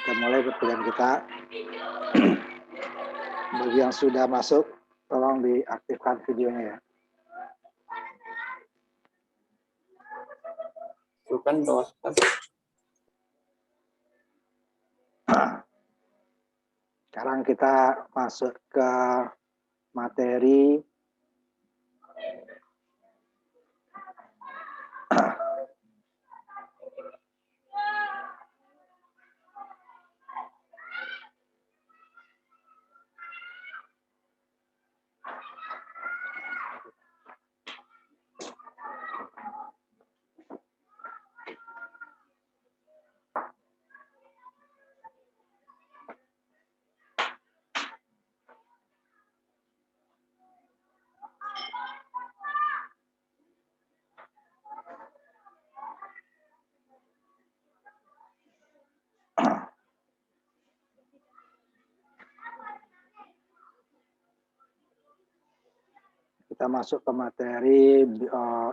Kita mulai perkuliahan kita. Bagi yang sudah masuk, tolong diaktifkan videonya ya. Bukan bawah. Sekarang kita masuk ke materi kita masuk ke materi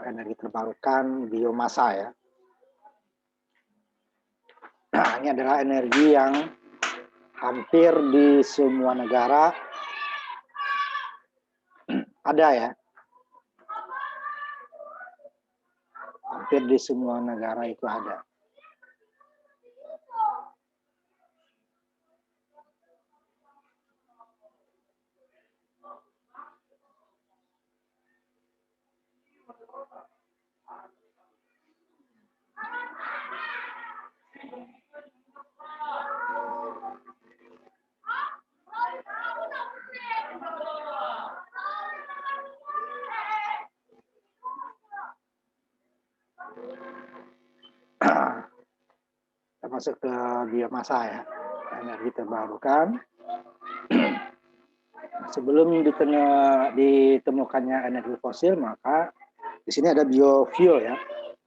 energi terbarukan biomasa ya. Nah, ini adalah energi yang hampir di semua negara ada ya. Hampir di semua negara itu ada. Kita masuk ke biomasa ya, energi terbarukan. Sebelum ditemukannya energi fosil, maka di sini ada biofuel ya.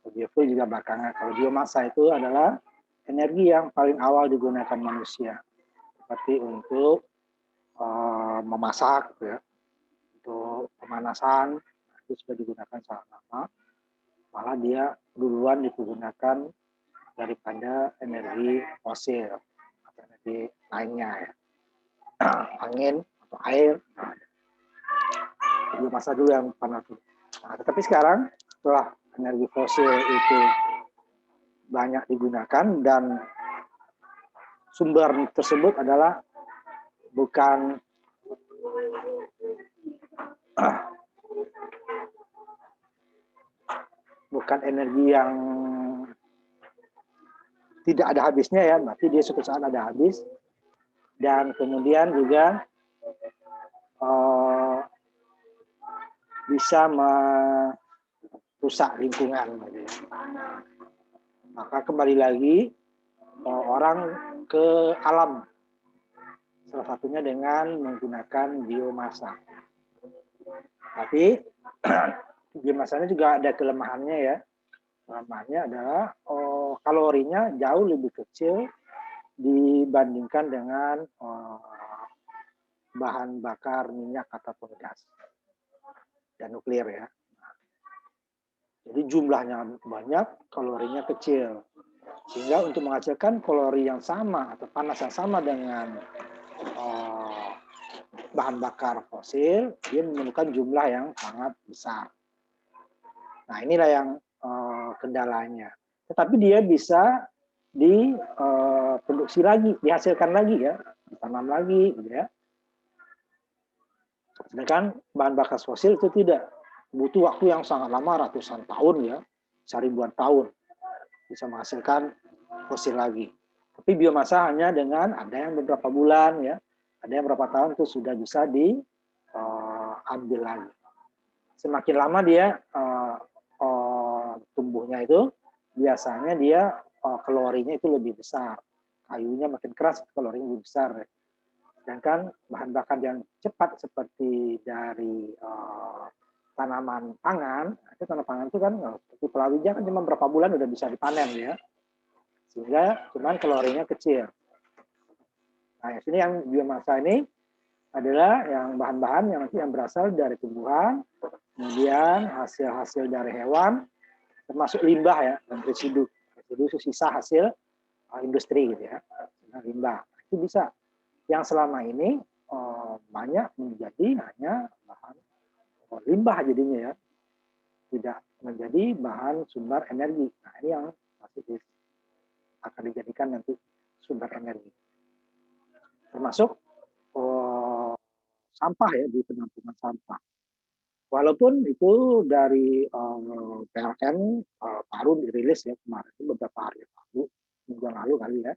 Biofuel juga belakangan. Kalau biomasa itu adalah energi yang paling awal digunakan manusia, seperti untuk memasak, ya, untuk pemanasan itu sudah digunakan sangat lama. Malah dia duluan digunakan daripada energi fosil atau energi lainnya ya. Angin atau air. Nah, biomasa dulu yang panas. Nah, tetapi sekarang setelah energi fosil itu banyak digunakan dan sumber tersebut adalah bukan energi yang tidak ada habisnya ya, berarti dia suatu saat ada habis, dan kemudian juga bisa merusak lingkungan. Maka kembali lagi orang ke alam, salah satunya dengan menggunakan biomasa. Tapi biomasanya juga ada kelemahannya ya. Kelemahannya adalah kalorinya jauh lebih kecil dibandingkan dengan bahan bakar minyak ataupun gas dan nuklir ya. Jadi jumlahnya banyak, kalorinya kecil. Sehingga untuk menghasilkan kalori yang sama atau panas yang sama dengan bahan bakar fosil, dia memerlukan jumlah yang sangat besar. Nah, inilah yang kendalanya. Tetapi dia bisa diproduksi lagi, dihasilkan lagi ya, ditanam lagi, gitu ya. Sedangkan bahan bakar fosil itu tidak, butuh waktu yang sangat lama, ratusan tahun ya, ribuan tahun bisa menghasilkan fosil lagi. Tapi biomasa hanya dengan ada yang beberapa bulan ya, ada yang beberapa tahun itu sudah bisa diambil lagi. Semakin lama dia tumbuhnya itu, biasanya dia kalorinya itu lebih besar. Kayunya makin keras, kalorinya lebih besar. Sedangkan bahan bakar yang cepat seperti dari tanaman pangan, itu tanaman pangan itu kan seperti palawija kan cuma berapa bulan udah bisa dipanen ya. Sehingga cuman kalorinya kecil. Nah, sini yang biomasa ini adalah yang bahan-bahan yang nanti yang berasal dari tumbuhan, kemudian hasil-hasil dari hewan, termasuk limbah ya, dan residu itu sisa hasil industri gitu ya. limbah. Itu bisa. Yang selama ini banyak menjadi hanya bahan limbah jadinya ya, tidak menjadi bahan sumber energi. Nah ini yang masih akan dijadikan nanti sumber energi. Termasuk sampah ya, di penampungan sampah. Walaupun itu dari PLN baru dirilis ya kemarin, itu beberapa hari lalu, minggu lalu kali ya.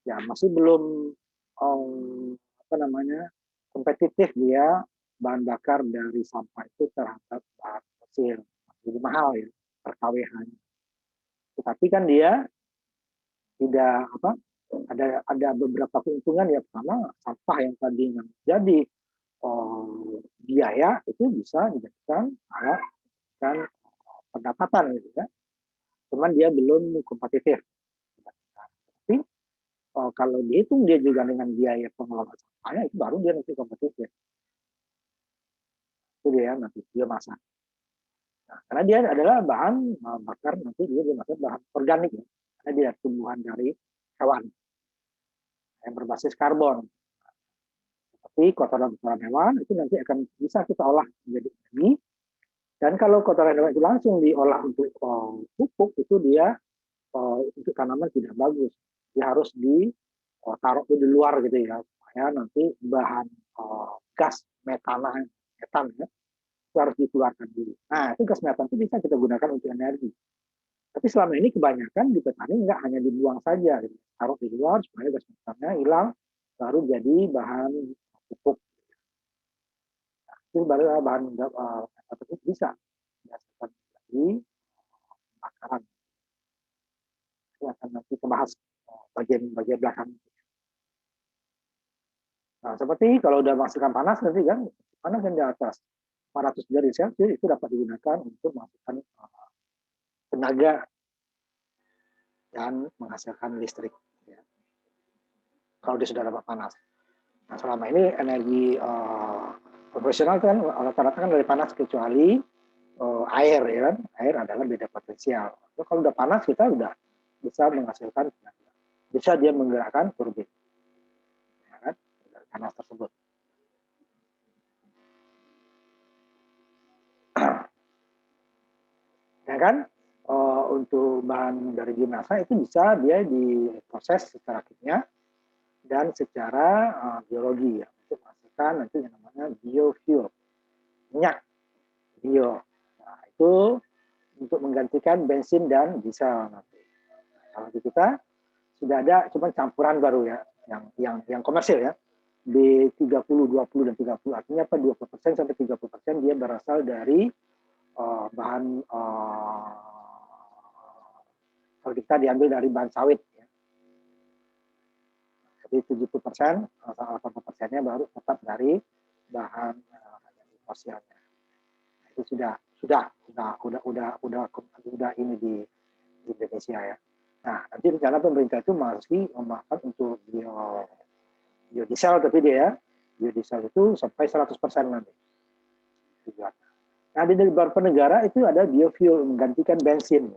Ya masih belum apa namanya kompetitif dia bahan bakar dari sampah itu terhadap bahan fosil. Jadi mahal ya per kWh-nya. Tetapi kan dia tidak apa, ada beberapa keuntungan ya. Pertama, sampah yang tadinya menjadi biaya itu bisa dijadikan alat dan pendapatan gitu ya. Cuman dia belum kompetitif. Tapi kalau dihitung dia juga dengan biaya pengelolaan sampahnya, itu baru dia nanti kompetitif. Itu dia nanti biomasa. Nah, karena dia adalah bahan bakar, nanti dia dimaksud bahan organik ya. Karena dia tumbuhan dari hewan yang berbasis karbon. Tapi kotoran-kotoran hewan itu nanti akan bisa kita olah menjadi energi. Dan kalau kotoran hewan itu langsung diolah untuk pupuk, itu dia untuk tanaman tidak bagus. Dia harus ditaruh di luar gitu ya, supaya nanti bahan gas metan ya, itu harus dikeluarkan dulu. Nah, itu gas metan itu bisa kita gunakan untuk energi. Tapi selama ini kebanyakan di petani nggak hanya dibuang saja, gitu. Taruh di luar supaya gas metannya hilang, baru jadi bahan pupuk. Nah, itu baru bahan tersebut bisa dihasilkan dari bakaran. Ini akan nanti kita bahas bagian belakang. Nah, seperti kalau udah menghasilkan panas nanti kan, panas yang di atas 400 derajat Celcius itu dapat digunakan untuk menghasilkan tenaga dan menghasilkan listrik. Ya. Kalau dia sudah dapat panas. Nah, selama ini energi konvensional kan rata-rata kan dari panas, kecuali air ya kan. Air adalah beda potensial. So, kalau udah panas kita udah bisa menghasilkan tenaga. Bisa dia menggerakkan turbin. Ya kan? Dari panas tersebut. Ya kan? Untuk bahan dari biomasa itu bisa dia diproses secara kimia dan secara biologi ya, untuk menghasilkan nanti yang namanya biofuel, minyak bio. Nah, itu untuk menggantikan bensin dan diesel nanti. Kalau di kita sudah ada, cuma campuran baru ya, yang komersil ya, B30, 20 dan 30. Artinya apa? 20% sampai 30% dia berasal dari bahan kalau kita diambil dari bahan sawit ya. Jadi 70%, 80%-nya baru tetap dari bahan fosilnya. Itu sudah ini di Indonesia ya. Nah, nanti rencana pemerintah itu masih memakan untuk biodiesel, tapi dia ya, biodiesel itu sampai 100% nanti. Nah, di beberapa negara itu ada biofuel menggantikan bensin.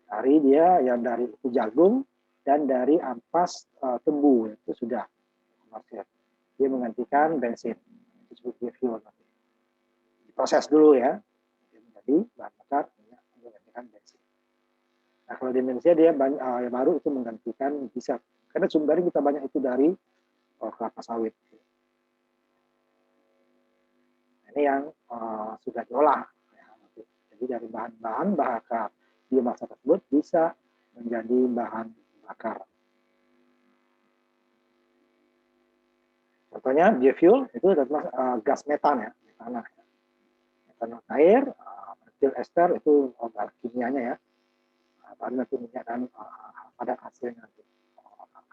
Dari dia yang dari itu jagung dan dari ampas tebu itu sudah komersil. Dia menggantikan bensin. Itu disebut biofuel nanti. Diproses dulu ya. Jadi bahan bakar menggantikan bensin. Nah, kalau di Indonesia dia yang baru itu menggantikan bisa. Karena sumbernya kita banyak itu dari kelapa sawit. Ini yang sudah diolah. Ya, jadi dari bahan-bahan bakar biomasa tersebut bisa menjadi bahan bakar. Contohnya biofuel itu adalah gas metan ya, tanah. Metan air, metil ester itu bahan kimianya ya. Baru nanti minyak dan pada hasilnya nanti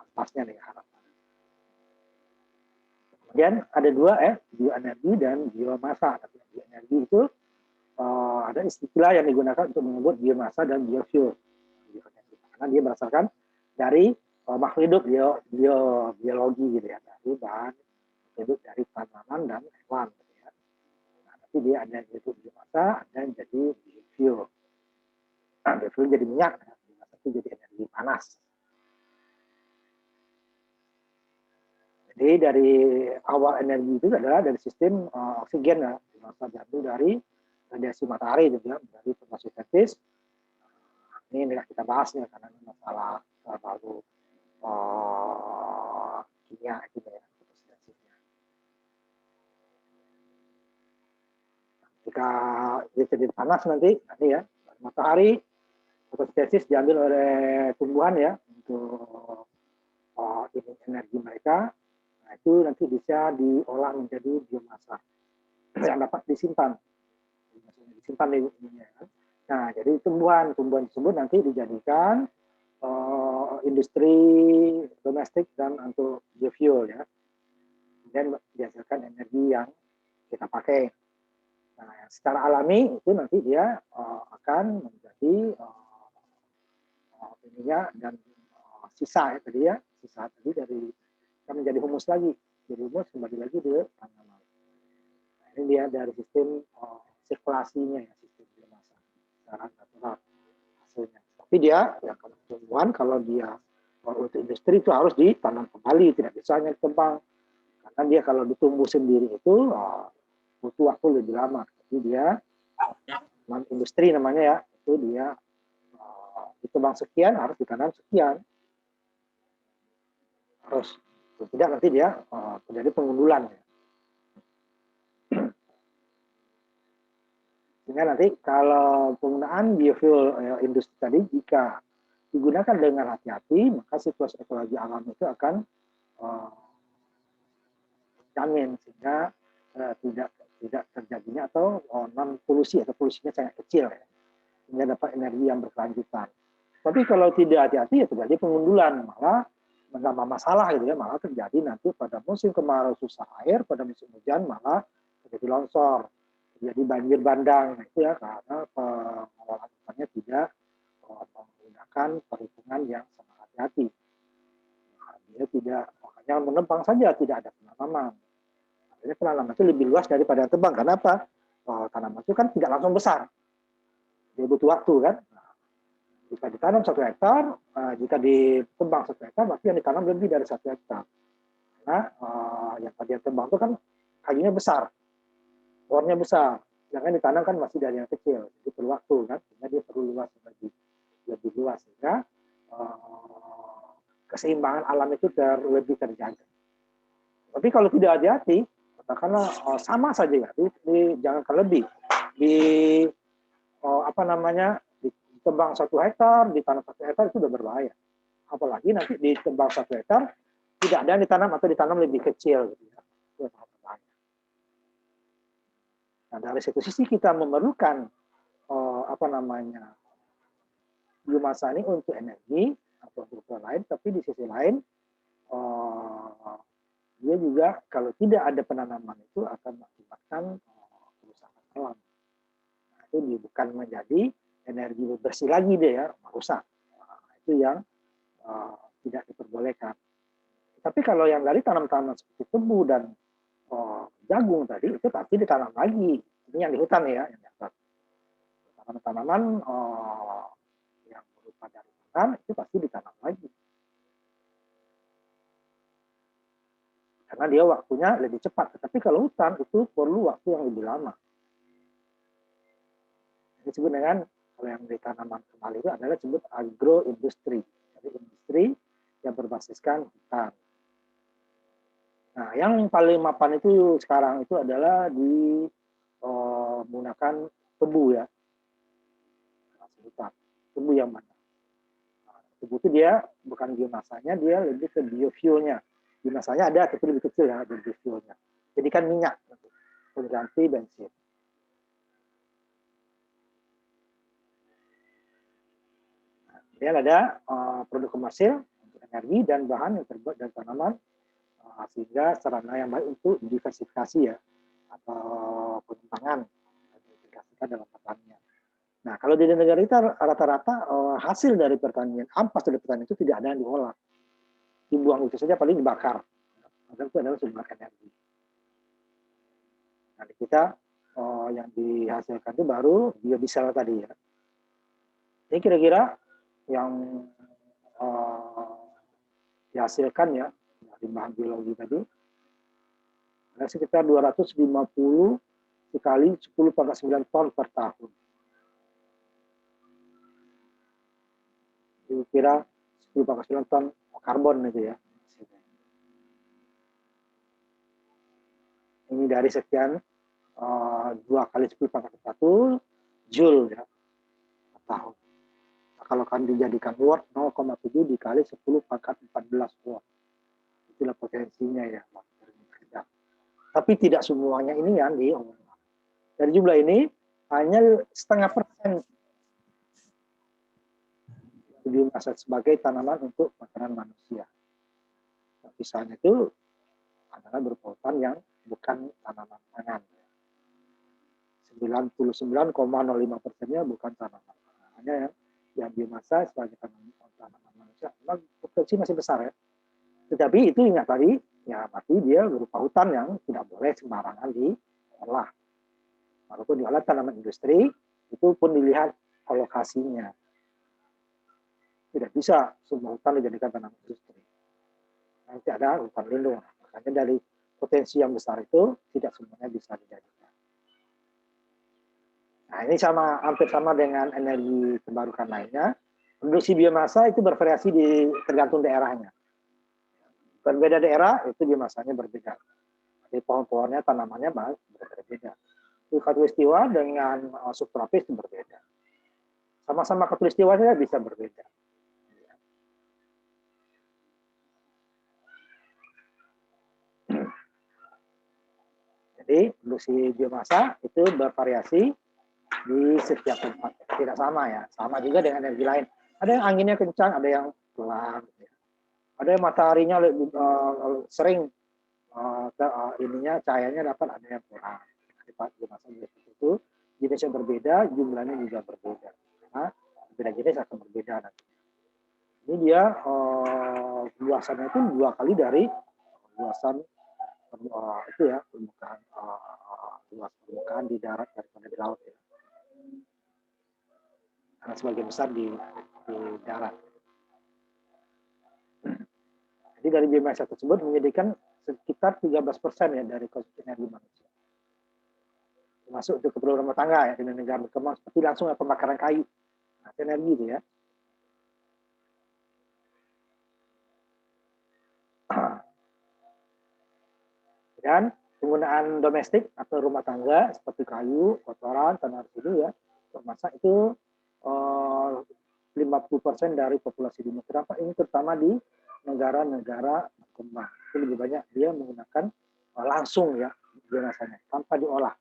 ampasnya nih harapan. Kemudian ada dua bioenergi dan biomasa. Bioenergi itu ada istilah yang digunakan untuk menyebut biomasa dan biofuel. Karena dia berdasarkan dari makhluk hidup biologi gitu ya, dari bahan hidup dari tanaman dan hewan. Gitu ya. Nah, tapi dia ada yang jadi biomasa, ada yang jadi biofuel. Nah, biofuel jadi minyak, biomasa itu jadi energi panas. Jadi dari awal energi itu adalah dari sistem oksigen ya, masa jatuh dari radiasi matahari gitu ya, dari fotosintesis. Ini tidak kita bahas ya karena ini masalah terlalu kimia gitu ya, fotosintesisnya. Jika jadi panas nanti ya matahari, fotosintesis diambil oleh tumbuhan ya untuk ini energi mereka. Nah, itu nanti bisa diolah menjadi biomasa yang dapat disimpan di ininya. Nah, jadi tumbuhan tersebut nanti dijadikan industri domestik dan untuk biofuel ya. Kemudian dihasilkan energi yang kita pakai. Nah, secara alami itu nanti dia akan menjadi ininya dan sisa ya tadi ya, sisa tadi dari akan menjadi humus lagi, jadi humus kembali lagi di tanaman. Nah, ini dia dari sistem sirkulasinya ya, sistem biomasa secara natural hasilnya. Tapi dia ya kalau tumbuhan kalau dia untuk industri itu harus ditanam kembali, tidak bisa hanya ditebang karena dia kalau ditumbuh sendiri itu butuh waktu lebih lama. Jadi dia industri namanya ya, itu dia ditebang sekian harus ditanam sekian, harus tidak nanti dia terjadi pengundulan ya. Sehingga nanti kalau penggunaan biofuel industri tadi jika digunakan dengan hati-hati maka situasi ekologi alam itu akan jamin sehingga tidak terjadinya atau non polusi atau polusinya sangat kecil ya, sehingga dapat energi yang berkelanjutan. Tapi kalau tidak hati-hati ya terjadi pengundulan, malah menambah masalah gitu ya, malah terjadi nanti pada musim kemarau susah air, pada musim hujan malah terjadi longsor, terjadi banjir bandang. Nah, itu ya karena pengelolaan hutannya tidak menggunakan perhitungan yang sangat hati-hati. Nah, dia tidak hanya menebang saja, tidak ada penanaman. Akhirnya penanaman itu lebih luas daripada tebang. Kenapa? Tanaman itu kan tidak langsung besar, dia butuh waktu kan. Jika ditanam 1 hektar, jika ditebang 1 hektar, berarti yang ditanam lebih dari 1 hektar. Karena yang tadi yang tebang itu kan kayunya besar, pohonnya besar. Jangan ditanam kan masih dari yang kecil, jadi perlu waktu kan, sehingga dia perlu luas lebih luas, sehingga keseimbangan alam itu lebih terjaga. Tapi kalau tidak hati-hati, katakanlah sama saja ya, jangan lebih di ditebang 1 hektar, ditanam 1 hektar itu sudah berbahaya. Apalagi nanti ditebang 1 hektar, tidak ada yang ditanam atau ditanam lebih kecil. Gitu ya. Itu sangat berbahaya. Nah, dari satu sisi kita memerlukan biomasa ini untuk energi atau untuk lain, tapi di sisi lain dia juga kalau tidak ada penanaman itu akan mengakibatkan kerusakan alam. Nah, itu bukan menjadi energi bersih lagi deh ya, rusak. Itu yang tidak diperbolehkan. Tapi kalau yang dari tanam-tanaman seperti tebu dan jagung tadi itu pasti ditanam lagi. Ini yang di hutan ya, yang di atas. Tanaman-tanaman yang berupa dari hutan itu pasti ditanam lagi. Karena dia waktunya lebih cepat. Tapi kalau hutan itu perlu waktu yang lebih lama. Ini disebut dengan kalau yang di tanaman kembali itu adalah disebut agroindustri. Jadi industri yang berbasiskan hutan. Nah, yang paling mapan itu sekarang itu adalah menggunakan tebu ya. Hutan. Tebu yang mana? Nah, tebu itu dia bukan biomasanya, dia lebih ke biofuelnya. Biomasanya ada, tapi lebih kecil ya biofuelnya. Jadi kan minyak, pengganti bensin. Kemudian ada produk komersil untuk energi dan bahan yang terbuat dari tanaman, sehingga sarana yang baik untuk diversifikasi ya, atau pengembangan diaplikasikan dalam pertanian. Nah, kalau di negara kita rata-rata hasil dari pertanian, ampas dari pertanian itu tidak ada yang diolah. Dibuang itu saja, paling dibakar. Padahal itu adalah sumber energi. Nah, di kita yang dihasilkan itu baru biodiesel tadi ya. Ini kira-kira yang dihasilkan ya limbah biologi tadi, ada sekitar 250 dikali 10⁻9 ton per tahun. Kira 10⁻9 ton karbon itu ya. Ini dari sekian 2 kali 10⁻1 joule ya per tahun. Nah, kalau kan dijadikan watt 0,7 dikali 10⁻14 watt. Itulah potensinya ya. Tapi tidak semuanya ini yang diolah. Dari jumlah ini hanya 0,5% biomasa sebagai tanaman untuk makanan manusia. Sisanya itu adalah berpautan yang bukan tanaman pangan. 99,05%-nya bukan tanaman pangan. Hanya yang biomasa sebagai tanaman manusia. Memang potensi masih besar ya. Tetapi itu ingat tadi, ya berarti dia berupa hutan yang tidak boleh sembarangan diolah. Walaupun diolah tanaman industri, itu pun dilihat alokasinya. Tidak bisa semua hutan dijadikan tanaman industri. Nanti ada hutan lindung. Makanya dari potensi yang besar itu tidak semuanya bisa dijadikan. Nah ini hampir sama dengan energi terbarukan lainnya. Produksi biomasa itu bervariasi tergantung daerahnya. Berbeda daerah itu biomasanya berbeda. Jadi pohon-pohonnya, tanamannya berbeda. Khatulistiwa dengan subtropis itu berbeda. Sama-sama khatulistiwanya bisa berbeda. Jadi produksi biomasa itu bervariasi di setiap tempat. Tidak sama ya. Sama juga dengan energi lain. Ada yang anginnya kencang, ada yang pelan. Ada yang mataharinya sering ininya cahayanya dapat, ada yang kurang. Biomasa itu jenisnya berbeda, jumlahnya juga berbeda. Karena beda jenis akan berbeda nanti. Ini dia luasannya itu 2 kali dari luasan itu ya permukaan luas permukaan di darat daripada di laut ya. Karena sebagian besar di darat. Jadi dari biomasa tersebut menyediakan sekitar 13% ya dari konsumsi energi manusia. Termasuk untuk keperluan rumah tangga ya, dengan negara berkembang seperti langsung pembakaran kayu. Nah, energi itu ya. Dan penggunaan domestik atau rumah tangga seperti kayu, kotoran, tanah residu ya, masak itu 50% dari populasi dunia. Kenapa? Ini terutama di negara-negara berkembang. Itu lebih banyak dia menggunakan langsung ya biomasanya tanpa diolah.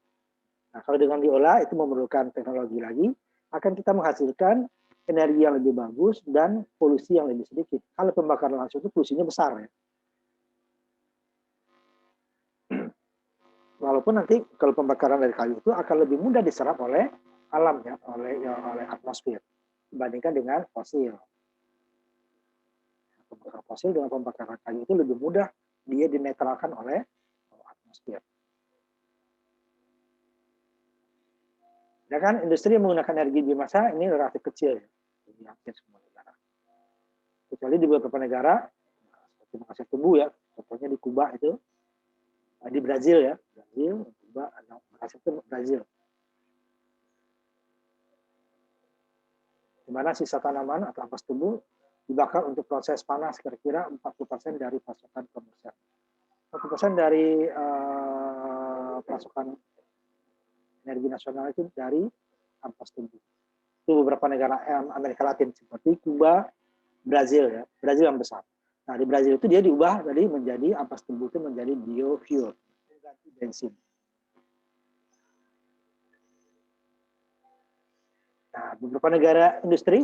Nah, kalau dengan diolah itu memerlukan teknologi lagi, akan kita menghasilkan energi yang lebih bagus dan polusi yang lebih sedikit. Kalau pembakaran langsung itu polusinya besar ya. Walaupun nanti kalau pembakaran dari kayu itu akan lebih mudah diserap oleh alam ya, oleh atmosfer dibandingkan dengan fosil. Pembakaran fosil dengan pembakaran kayu itu lebih mudah dia dinetralkan oleh atmosfer. Ya kan, industri yang menggunakan energi biomasa ini relatif kecil ya, di hampir semua negara. Kecuali di beberapa negara seperti penghasil tebu ya, contohnya di Kuba itu, di Brazil ya, Brazil, Kuba, penghasil tebu Brazil. Di mana sisa tanaman atau ampas tebu dibakar untuk proses panas kira-kira 40% dari pasokan komersial. 40% dari pasokan energi nasional itu dari ampas tebu. Itu beberapa negara Amerika Latin seperti Kuba, Brazil ya, Brazil yang besar. Nah di Brazil itu dia diubah tadi menjadi ampas tebu itu menjadi biofuel, mengganti bensin. Nah beberapa negara industri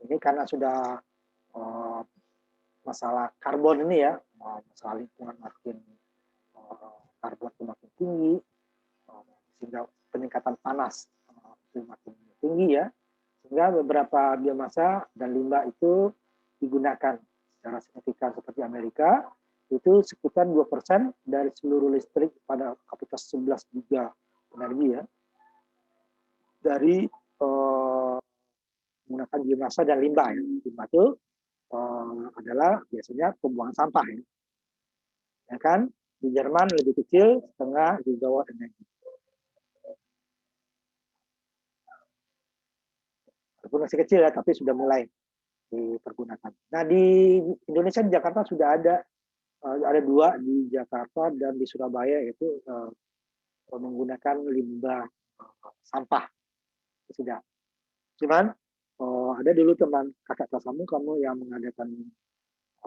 ini karena sudah masalah karbon ini ya, masalah lingkungan makin karbon makin tinggi, sehingga peningkatan panas itu makin tinggi ya, sehingga beberapa biomasa dan limbah itu digunakan secara signifikan seperti Amerika itu sekitar 2% dari seluruh listrik pada kapasitas 11 giga energi ya, dari menggunakan biomasa dan limbah ya. Limbah itu adalah biasanya pembuangan sampah ya. ya kan? Di Jerman lebih kecil, setengah di bawah energi. Walaupun masih kecil ya, tapi sudah mulai dipergunakan. Nah di Indonesia, di Jakarta sudah ada 2 di Jakarta dan di Surabaya, yaitu menggunakan limbah sampah. Sudah. Cuman ada dulu teman kakak kelas kamu yang mengadakan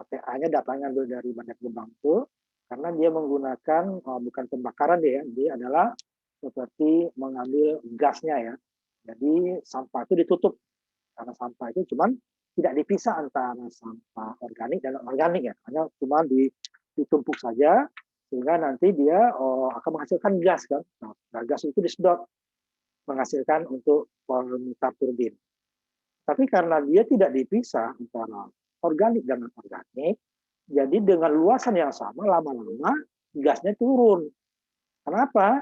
TA-nya, datanya dari Banyak Gebang itu, karena dia menggunakan bukan pembakaran dia adalah seperti mengambil gasnya ya. Jadi sampah itu ditutup, karena sampah itu cuman tidak dipisah antara sampah organik dan organik ya, hanya cuma ditumpuk saja sehingga nanti dia akan menghasilkan gas kan. Nah, gas itu disedot menghasilkan untuk pemutar turbin. Tapi karena dia tidak dipisah antara organik dan non-organik, jadi dengan luasan yang sama lama-lama gasnya turun. Kenapa?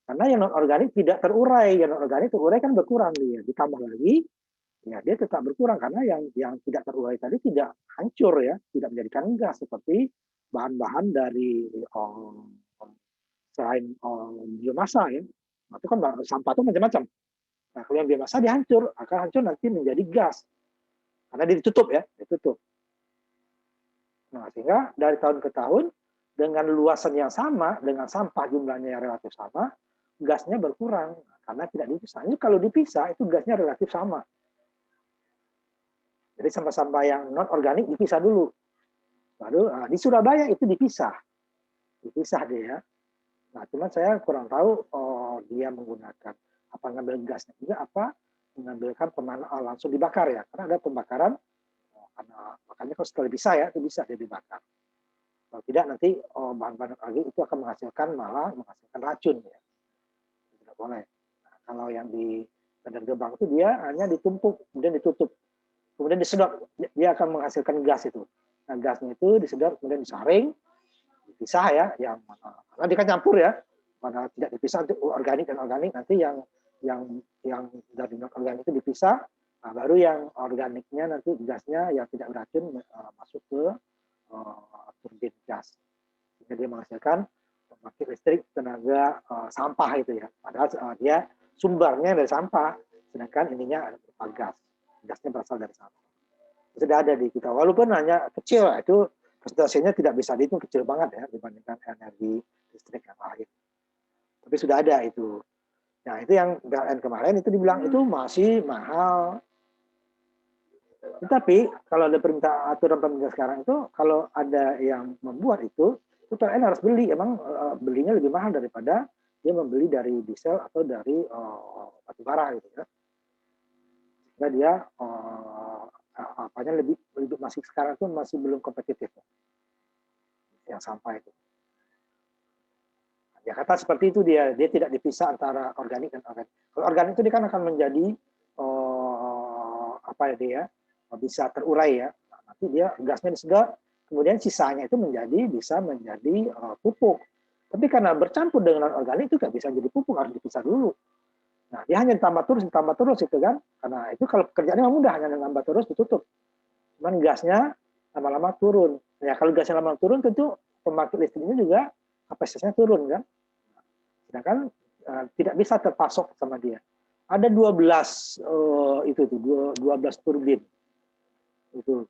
Karena yang non-organik tidak terurai, yang non-organik terurai kan berkurang dia. Ditambah lagi, ya dia tetap berkurang karena yang tidak terurai tadi tidak hancur ya, tidak menjadikan gas seperti bahan-bahan dari selain biomasa ya. Nah, itu kan sampah itu macam-macam. Nah, kalau yang biomasa dihancur, akan hancur nanti menjadi gas. Karena dia ditutup ya, ditutup. Nah, sehingga dari tahun ke tahun, dengan luasan yang sama, dengan sampah jumlahnya yang relatif sama, gasnya berkurang. Karena tidak dipisah. Ini kalau dipisah, itu gasnya relatif sama. Jadi sampah-sampah yang non-organik dipisah dulu. Lalu di Surabaya itu dipisah. Dipisah dia. Nah, cuman saya kurang tahu dia menggunakan apa, ngambil gasnya juga apa mengambilkan langsung dibakar ya, karena ada pembakaran karena makanya kalau setelah bisa ya itu bisa dia dibakar. Kalau tidak nanti bahan-bahan lagi itu akan malah menghasilkan racun ya, tidak boleh. Nah, kalau yang di Bantar Gebang itu dia hanya ditumpuk kemudian ditutup kemudian disedot, dia akan menghasilkan gas itu. Nah, gasnya itu disedot kemudian disaring, dipisah ya, yang karena dia kan campur ya, mana tidak dipisah untuk organik dan organik, nanti yang dari non organik itu dipisah, nah baru yang organiknya nanti gasnya yang tidak beracun masuk ke turbin gas, sehingga dia menghasilkan pembangkit listrik tenaga sampah itu ya, padahal dia sumbernya dari sampah, sedangkan ininya berupa gasnya berasal dari sampah. Sudah ada di kita, walaupun hanya kecil itu presentasinya tidak bisa dihitung, kecil banget ya dibandingkan energi listrik yang lain. Tapi sudah ada itu. Nah, itu yang PLN kemarin itu dibilang itu masih mahal. Tetapi kalau ada perintah aturan pemerintah sekarang itu, kalau ada yang membuat itu PLN harus beli. Emang belinya lebih mahal daripada dia membeli dari diesel atau dari batubara gitu ya. Sehingga dia apanya lebih masih sekarang itu masih belum kompetitif yang sampah itu. Jakarta seperti itu, dia tidak dipisah antara organik dan organik. Kalau organik itu dia kan akan menjadi apa ya, dia bisa terurai ya. Nah, nanti dia gasnya disedot, kemudian sisanya itu bisa menjadi pupuk. Tapi karena bercampur dengan organik itu nggak bisa jadi pupuk, harus dipisah dulu. Nah, dia hanya tambah terus itu kan. Karena itu kalau pekerjaannya mudah, hanya nambah terus ditutup. Cuman gasnya lama-lama turun. Ya kalau gasnya lama turun tentu pembangkit listriknya juga kapasitasnya turun kan. Sedangkan tidak bisa terpasok sama dia. Ada 12 12 turbin. Itu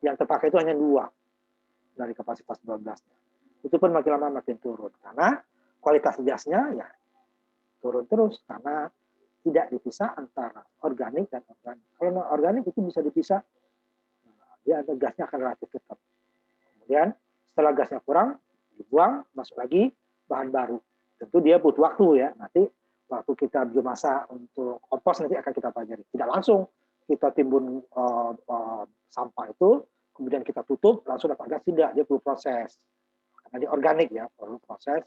yang terpakai itu hanya 2 dari kapasitas 12-nya. Itu pun makin lama makin turun karena kualitas gasnya ya turun terus karena tidak dipisah antara organik dan organik. Kalau organik itu bisa dipisah, dia ada gasnya akan relatif tetap. Kemudian setelah gasnya kurang, dibuang, masuk lagi bahan baru. Tentu dia butuh waktu ya. Nanti waktu kita biomasa untuk kompos nanti akan kita pelajari. Tidak langsung kita timbun sampah itu, kemudian kita tutup, langsung dapat gas, tidak. Dia perlu proses. Karena dia organik ya, perlu proses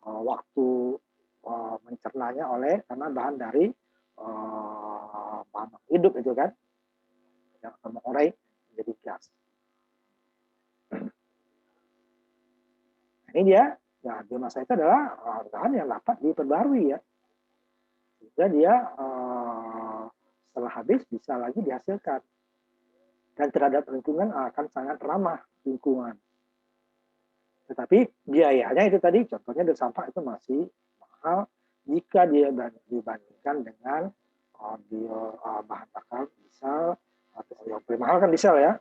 waktu mencernanya karena bahan dari bahan hidup itu kan, yang mengurai menjadi gas. Ini dia, ya biomasa itu adalah bahan yang dapat diperbarui ya. Sehingga dia setelah habis bisa lagi dihasilkan. Dan terhadap lingkungan akan sangat ramah lingkungan. Tetapi biayanya itu tadi, contohnya dari sampah itu masih mahal jika dia dibandingkan dengan bahan bakar diesel atau yang paling mahal kan diesel ya.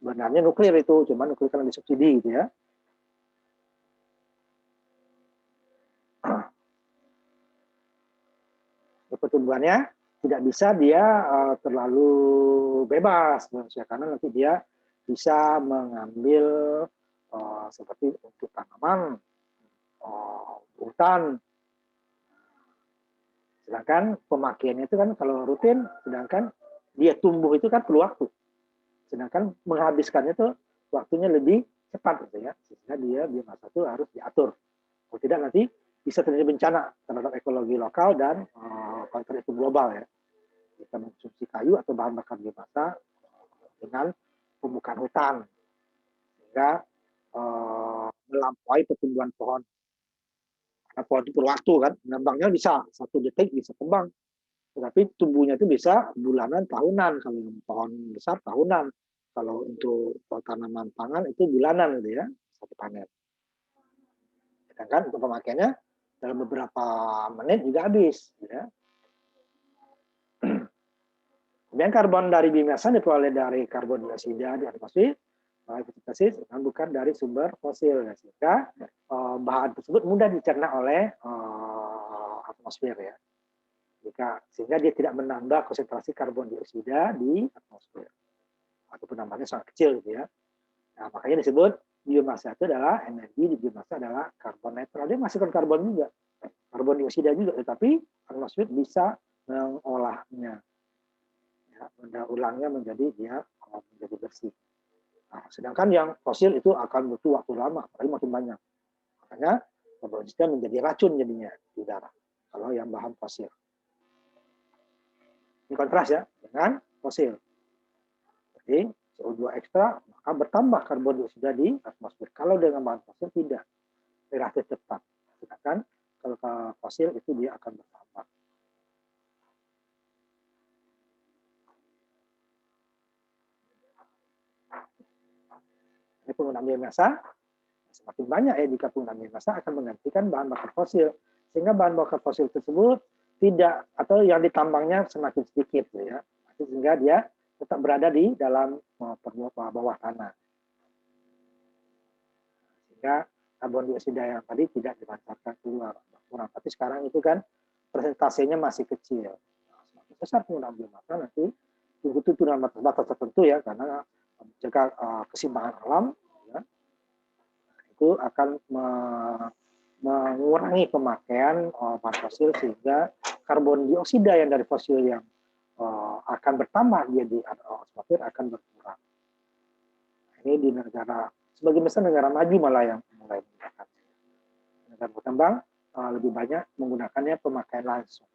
Sebenarnya nuklir itu, cuma nuklir kan disubsidi gitu ya. Pertumbuhannya tidak bisa dia terlalu bebas, karena nanti dia bisa mengambil seperti untuk tanaman, hutan. Sedangkan pemakaiannya itu kan kalau rutin, sedangkan dia tumbuh itu kan perlu waktu. Sedangkan menghabiskannya itu waktunya lebih cepat gitu ya, sehingga dia biomasa itu harus diatur. Kalau tidak nanti bisa terjadi bencana terhadap ekologi lokal dan konflik itu global ya. Kita mengkonsumsi kayu atau bahan bakar biomasa dengan pembukaan hutan sehingga melampaui pertumbuhan pohon. Karena pohon itu berwaktu kan, ngembangnya bisa 1 detik bisa kembang, tetapi tumbuhnya itu bisa bulanan, tahunan. Kalau pohon besar tahunan, kalau untuk tanaman pangan itu bulanan gitu ya, satu panen. Sedangkan untuk pemakaiannya dalam beberapa menit juga habis ya. Kemudian karbon dari biomasa diperoleh dari karbon dioksida di atmosfer, fotosintesis, bukan dari sumber fosil, ya. Sehingga bahan tersebut mudah dicerna oleh atmosfer ya. Sehingga dia tidak menambah konsentrasi karbon dioksida di atmosfer, atau penambahannya sangat kecil gitu ya. Nah, makanya disebut biomasa itu adalah energi di biomasa adalah karbon netral. Dia masukkan karbon juga, karbon dioksida juga, tetapi atmosfer bisa mengolahnya. Ya, ulangnya menjadi menjadi bersih. Nah, sedangkan yang fosil itu akan butuh waktu lama, apalagi makin banyak. Makanya karbon dioksida menjadi racun jadinya di udara kalau yang bahan fosil. Ini kontras ya dengan fosil. Jadi CO2 ekstra maka bertambah karbon dioksida di atmosfer. Kalau dengan bahan fosil tidak, relatif tetap. Sedangkan kalau fosil itu dia akan bertambah. Ini penggunaan biomasa semakin banyak ya, jika penggunaan biomasa akan menggantikan bahan bakar fosil, sehingga bahan bakar fosil tersebut tidak, atau yang ditambangnya semakin sedikit ya, sehingga dia tetap berada di dalam bawah tanah, sehingga karbon dioksida yang tadi tidak dipancarkan keluar kurang. Tapi sekarang itu kan persentasenya masih kecil. Nah, semakin besar penggunaan biomasa nanti itu dalam batas tertentu ya, karena menjaga keseimbangan alam ya, itu akan mengurangi pemakaian bahan fosil, sehingga karbon dioksida yang dari fosil yang akan bertambah dia di atmosfer akan berkurang. Ini di negara sebagian besar negara maju malah yang mulai menggunakan. Negara berkembang lebih banyak menggunakannya pemakaian langsung.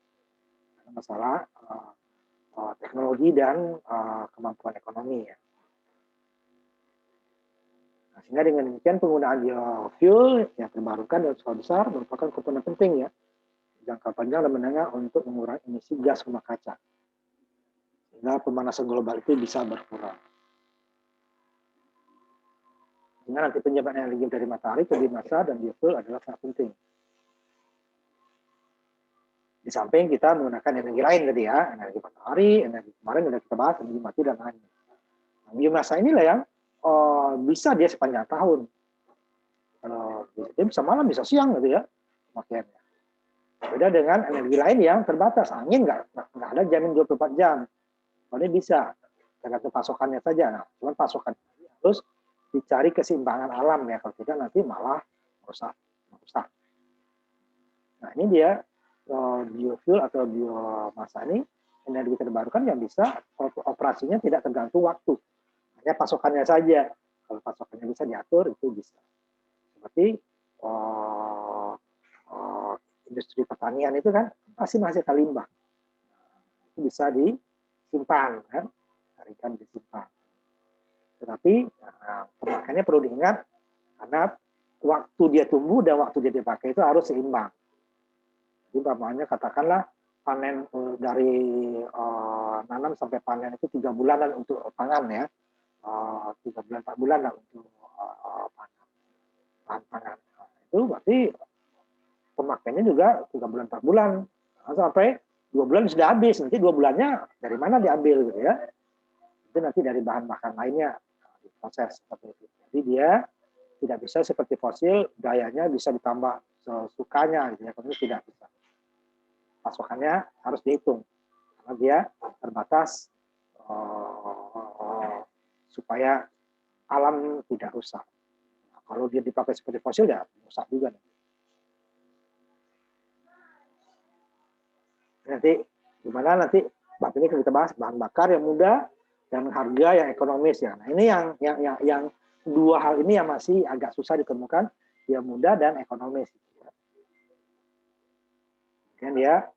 Karena masalah teknologi dan kemampuan ekonomi ya. Nah, sehingga dengan demikian penggunaan biofuel yang terbarukan dan skala besar merupakan komponen penting ya jangka panjang dan menengah untuk mengurangi emisi gas rumah kaca, sehingga pemanasan global itu bisa berkurang. Sehingga nanti penyebaran energi dari matahari ke biomasa dan biofuel adalah sangat penting. Di samping kita menggunakan energi lain tadi ya, energi matahari, energi kemarin sudah kita bahas, energi mati dan lain. Nah, biomasa inilah yang bisa dia sepanjang tahun. Dia bisa malam, bisa siang gitu ya pemakaiannya. Beda dengan energi lain yang terbatas. Angin nggak ada jamin 24 jam. Kalau ini bisa, tergantung pasokannya saja. Nah, cuma pasokan harus dicari keseimbangan alam ya. Kalau tidak nanti malah rusak. Nah, ini dia biofuel atau biomasa ini energi terbarukan yang bisa operasinya tidak tergantung waktu. Hanya pasokannya saja. Kalau pasokannya bisa diatur, itu bisa. Seperti industri pertanian itu kan masih limbah. Itu bisa disimpan, kan? Tarikan disimpan. Tetapi pemakaiannya perlu diingat, karena waktu dia tumbuh dan waktu dia dipakai itu harus seimbang. Jadi umpamanya katakanlah panen dari nanam sampai panen itu 3 bulanan untuk pangan ya, 3 bulan 4 bulan lah untuk pangan. bahan pangan. Nah, itu berarti pemakaiannya juga 3 bulan 4 bulan sampai 2 bulan sudah habis. Nanti 2 bulannya dari mana diambil gitu ya? Itu nanti dari bahan makan lainnya diproses seperti itu. Jadi dia tidak bisa seperti fosil dayanya bisa ditambah sesukanya gitu ya. Tapi tidak bisa. Pasokannya harus dihitung karena dia terbatas supaya alam tidak rusak. Nah, kalau dia dipakai seperti fosil ya rusak juga. Nanti gimana nanti ini kita bahas bahan bakar yang mudah dan harga yang ekonomis ya. Nah, ini yang dua hal ini yang masih agak susah ditemukan, yang mudah dan ekonomis. Dan dia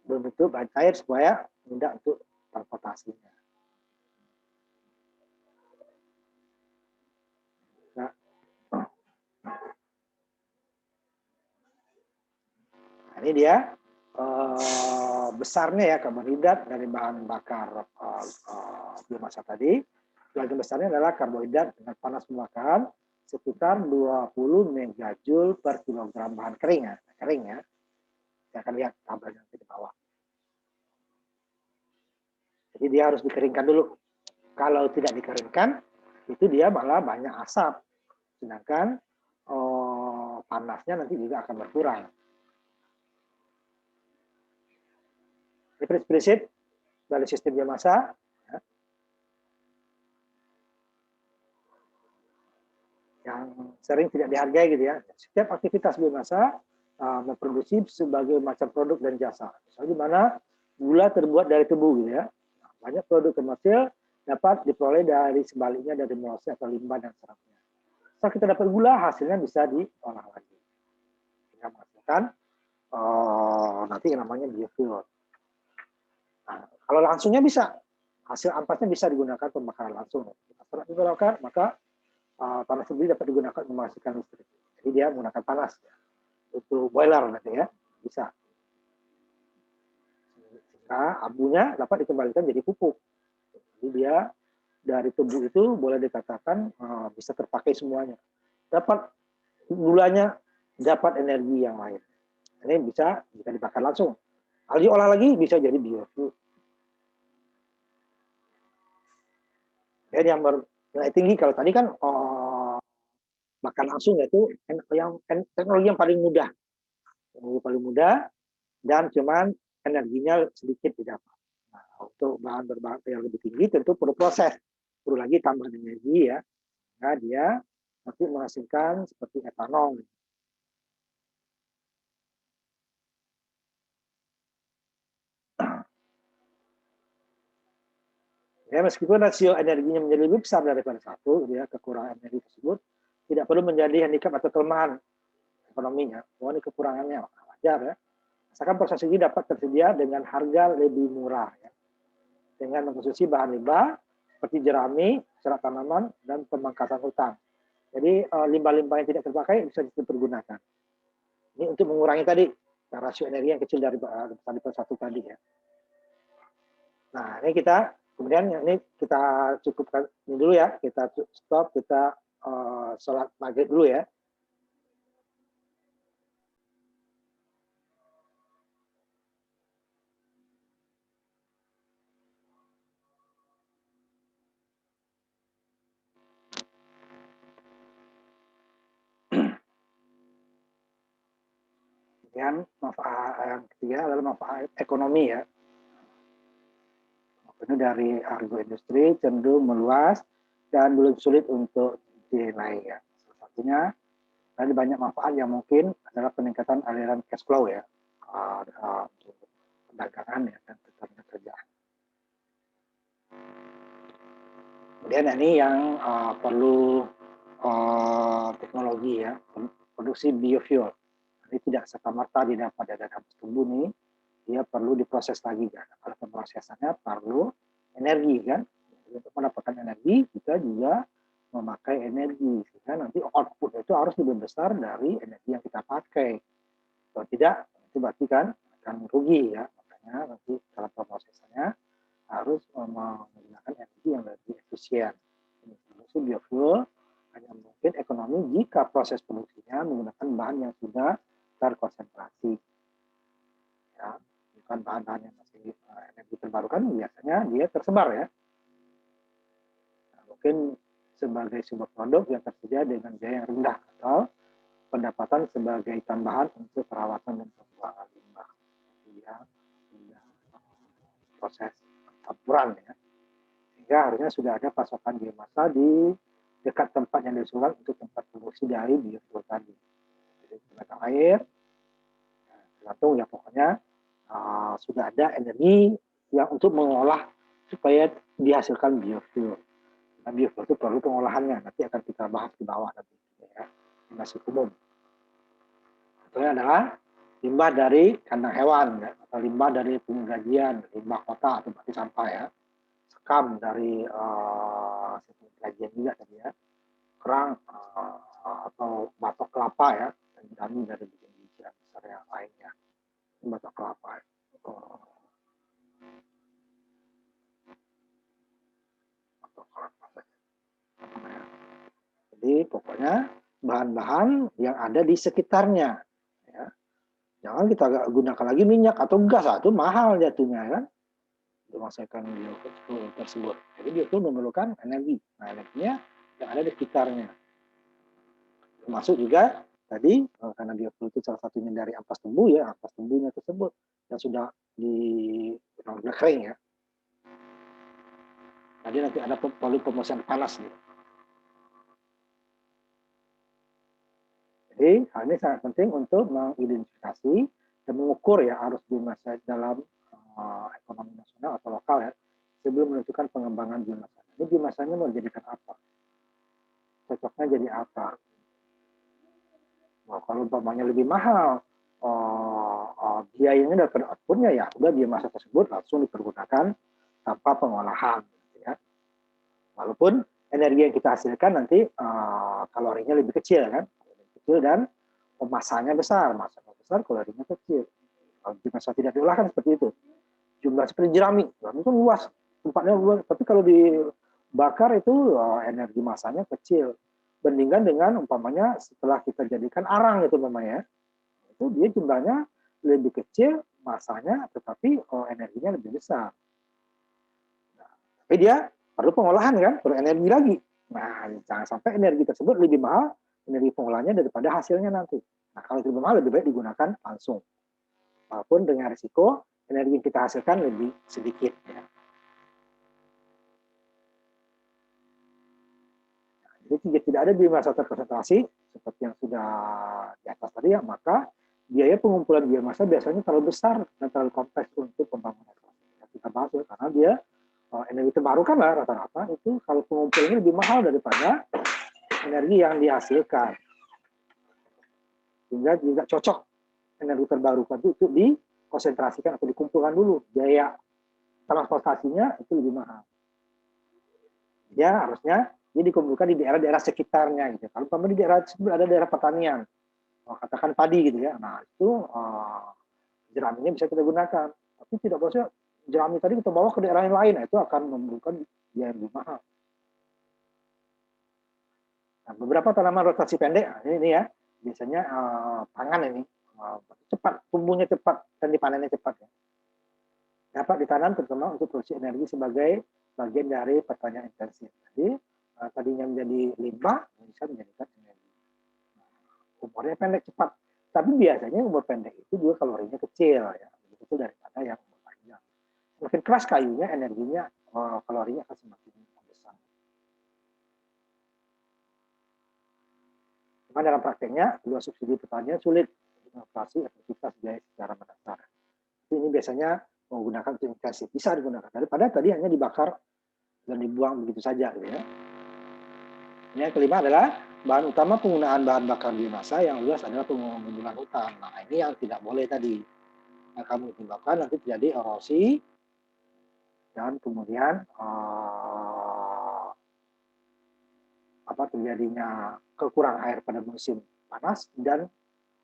berbentuk bahan cair supaya mudah untuk transportasinya. Nah, ini dia besarnya ya karbohidrat dari bahan bakar biomasa tadi. Bagian besarnya adalah karbohidrat dengan panas pembakaran sekitar 20 megajoule per kilogram bahan kering ya. Kering ya. Saya akan lihat tabelnya nanti di bawah. Jadi dia harus dikeringkan dulu. Kalau tidak dikeringkan, itu dia malah banyak asap. Sedangkan panasnya nanti juga akan berkurang. Prinsip dari sistem biomasa ya, yang sering tidak dihargai gitu ya. Setiap aktivitas biomasa memproduksi sebagai macam produk dan jasa. Misalnya di mana gula terbuat dari tebu gitu ya. Nah, banyak produk komersil dapat diperoleh dari sebaliknya dari molase atau limbah dan seratnya. Setelah kita dapat gula, hasilnya bisa diolah lagi. Sehingga menghasilkan nanti yang namanya biofuel. Nah, kalau langsungnya bisa, hasil ampasnya bisa digunakan pembakaran langsung. Setelah dibakar, maka panas sendiri dapat digunakan untuk menghasilkan listrik. Jadi dia menggunakan panas ya. Untuk boiler nanti ya, bisa. Sehingga abunya dapat dikembalikan jadi pupuk. Jadi dia dari tebu itu boleh dikatakan bisa terpakai semuanya. Dapat gulanya, dapat energi yang lain. Ini bisa dibakar langsung. Kalau diolah lagi bisa jadi biofuel. Dan yang bernilai tinggi kalau tadi kan bakar langsung yaitu teknologi yang paling mudah. Teknologi paling mudah dan cuman energinya sedikit didapat. Nah, untuk bahan berbahaya yang lebih tinggi tentu perlu proses. Perlu lagi tambahan energi ya. Nah, dia nanti menghasilkan seperti etanol. Ya, meskipun rasio energinya menjadi lebih besar daripada satu, ya, kekurangan energi tersebut tidak perlu menjadi handicap atau kelemahan ekonominya. Oh, ini kekurangannya wajar ya. Asalkan proses ini dapat tersedia dengan harga lebih murah, ya. Dengan mengkonsumsi bahan limbah seperti jerami, serat tanaman, dan pemangkasan hutan. Jadi limbah-limbah yang tidak terpakai bisa dipergunakan. Ini untuk mengurangi tadi rasio energi yang kecil dari satu tadi ya. Nah, ini kita kemudian ini kita cukupkan ini dulu ya, kita stop, kita sholat maghrib dulu ya. Kemudian manfaat yang ketiga adalah manfaat ekonomi ya. Ini dari agroindustri cenderung meluas dan belum sulit untuk dinilai ya. Salah satunya ada banyak manfaat yang mungkin adalah peningkatan aliran cash flow ya, perdagangan ya dan tenaga kerjaan. Kemudian ini yang perlu teknologi ya, produksi biofuel. Ini tidak serta-merta didapat dari tumbuh nih, dia perlu diproses lagi kan. Kalau pemrosesannya perlu energi kan. Untuk mendapatkan energi kita juga memakai energi sehingga nanti output itu harus lebih besar dari energi yang kita pakai. Kalau tidak itu berarti kan akan rugi ya. Makanya nanti dalam pemrosesannya harus menggunakan energi yang lebih efisien. Ini biofuel hanya mungkin ekonomi ekonomi jika proses produksinya menggunakan bahan yang sudah terkonsentrasi. Ya, bukan bahan-bahan yang masih energi terbarukan, biasanya dia tersebar ya. Nah, mungkin sebagai sebuah produk yang tersedia dengan biaya yang rendah atau pendapatan sebagai tambahan untuk perawatan dan pembuangan limbah. Ya, proses campuran ya. Sehingga harusnya sudah ada pasokan biomasa di dekat tempat yang diusulkan untuk tempat produksi dari biofuel tadi. Jadi tenaga air, tergantung ya pokoknya sudah ada energi yang untuk mengolah supaya dihasilkan biofuel. Nah, biofuel itu perlu pengolahannya, nanti akan kita bahas di bawah nanti ya, masih umum. Contohnya adalah limbah dari kandang hewan ya, atau limbah dari penggajian, limbah kota atau baki sampah ya, sekam dari penggajian juga tadi ya, kerang atau batok kelapa ya, dan kami dari bijian besar yang lainnya, batok kelapa. Jadi pokoknya bahan-bahan yang ada di sekitarnya. Ya. Jangan kita gunakan lagi minyak atau gas, itu mahal jatuhnya kan, untuk menghasilkan biofuel tersebut. Jadi biofuel memerlukan energi. Nah, energinya yang ada di sekitarnya. Termasuk juga tadi karena biofuel itu salah satunya dari ampas tumbuh ya, ampas tumbuhnya tersebut yang sudah di kering ya. Jadi nanti ada perlu pemrosesan panas gitu. Jadi hal ini sangat penting untuk mengidentifikasi dan mengukur ya arus biomasa dalam ekonomi nasional atau lokal ya sebelum menentukan pengembangan biomasa. Ini biomasanya mau dijadikan apa? Cocoknya jadi apa? Nah, kalau umpamanya lebih mahal biayanya daripada outputnya ya udah biomasa tersebut langsung dipergunakan tanpa pengolahan. Gitu ya. Walaupun energi yang kita hasilkan nanti kalorinya lebih kecil kan, kecil dan masanya besar, masanya besar, kalorinya kecil. Kalau biomasa tidak diolah kan seperti itu. Jumlah seperti jerami itu luas, tempatnya luas, tapi kalau dibakar itu energi masanya kecil. Bandingkan dengan umpamanya setelah kita jadikan arang itu umpamanya, itu dia jumlahnya lebih kecil, masanya tetapi energinya lebih besar. Nah, tapi dia perlu pengolahan kan, perlu energi lagi. Nah, jangan sampai energi tersebut lebih mahal energi pengolahannya daripada hasilnya nanti. Nah, kalau lebih mahal lebih baik digunakan langsung. Walaupun dengan risiko energi yang kita hasilkan lebih sedikit ya. Nah, jadi jika tidak ada biomasa terkonsentrasi seperti yang sudah di atas tadi ya, maka biaya pengumpulan biomasa biasanya terlalu besar dan terlalu kompleks untuk pembangunan yang kita bahas ya, karena dia energi terbarukan lah rata-rata itu kalau pengumpulannya lebih mahal daripada energi yang dihasilkan, sehingga tidak cocok energi terbarukan itu untuk dikonsentrasikan atau dikumpulkan dulu, biaya transportasinya itu lebih mahal. Ya harusnya dia dikumpulkan di daerah-daerah sekitarnya gitu. Kalau di daerah tersebut ada daerah pertanian, katakan padi gitu ya, nah itu jeraminya bisa kita gunakan. Tapi tidak boleh jerami tadi kita bawa ke daerah yang lain, nah, itu akan memerlukan biaya lebih mahal. Nah, beberapa tanaman rotasi pendek ini ya, biasanya pangan ini cepat, tumbuhnya cepat dan dipanennya cepat ya. Dapat ditanam terutama untuk produksi energi sebagai bagian dari pertanian intensif. Jadi tadinya menjadi limbah bisa menjadikan energi. Umurnya pendek cepat, tapi biasanya umur pendek itu juga kalorinya kecil ya, begitu daripada yang umur panjang. Semakin keras kayunya, energinya kalorinya akan semakin besar. Cuma dalam prakteknya, dua subsidi pertanian sulit mengoperasi efektivitas biaya secara mendasar. Ini biasanya menggunakan intensif bisa digunakan daripada tadi hanya dibakar dan dibuang begitu saja gitu ya. Yang kelima adalah bahan utama penggunaan bahan bakar biomasa yang luas adalah penggunaan hutan. Nah, ini yang tidak boleh tadi. Nah, kamu menyebabkan nanti terjadi erosi dan kemudian terjadinya kekurangan air pada musim panas dan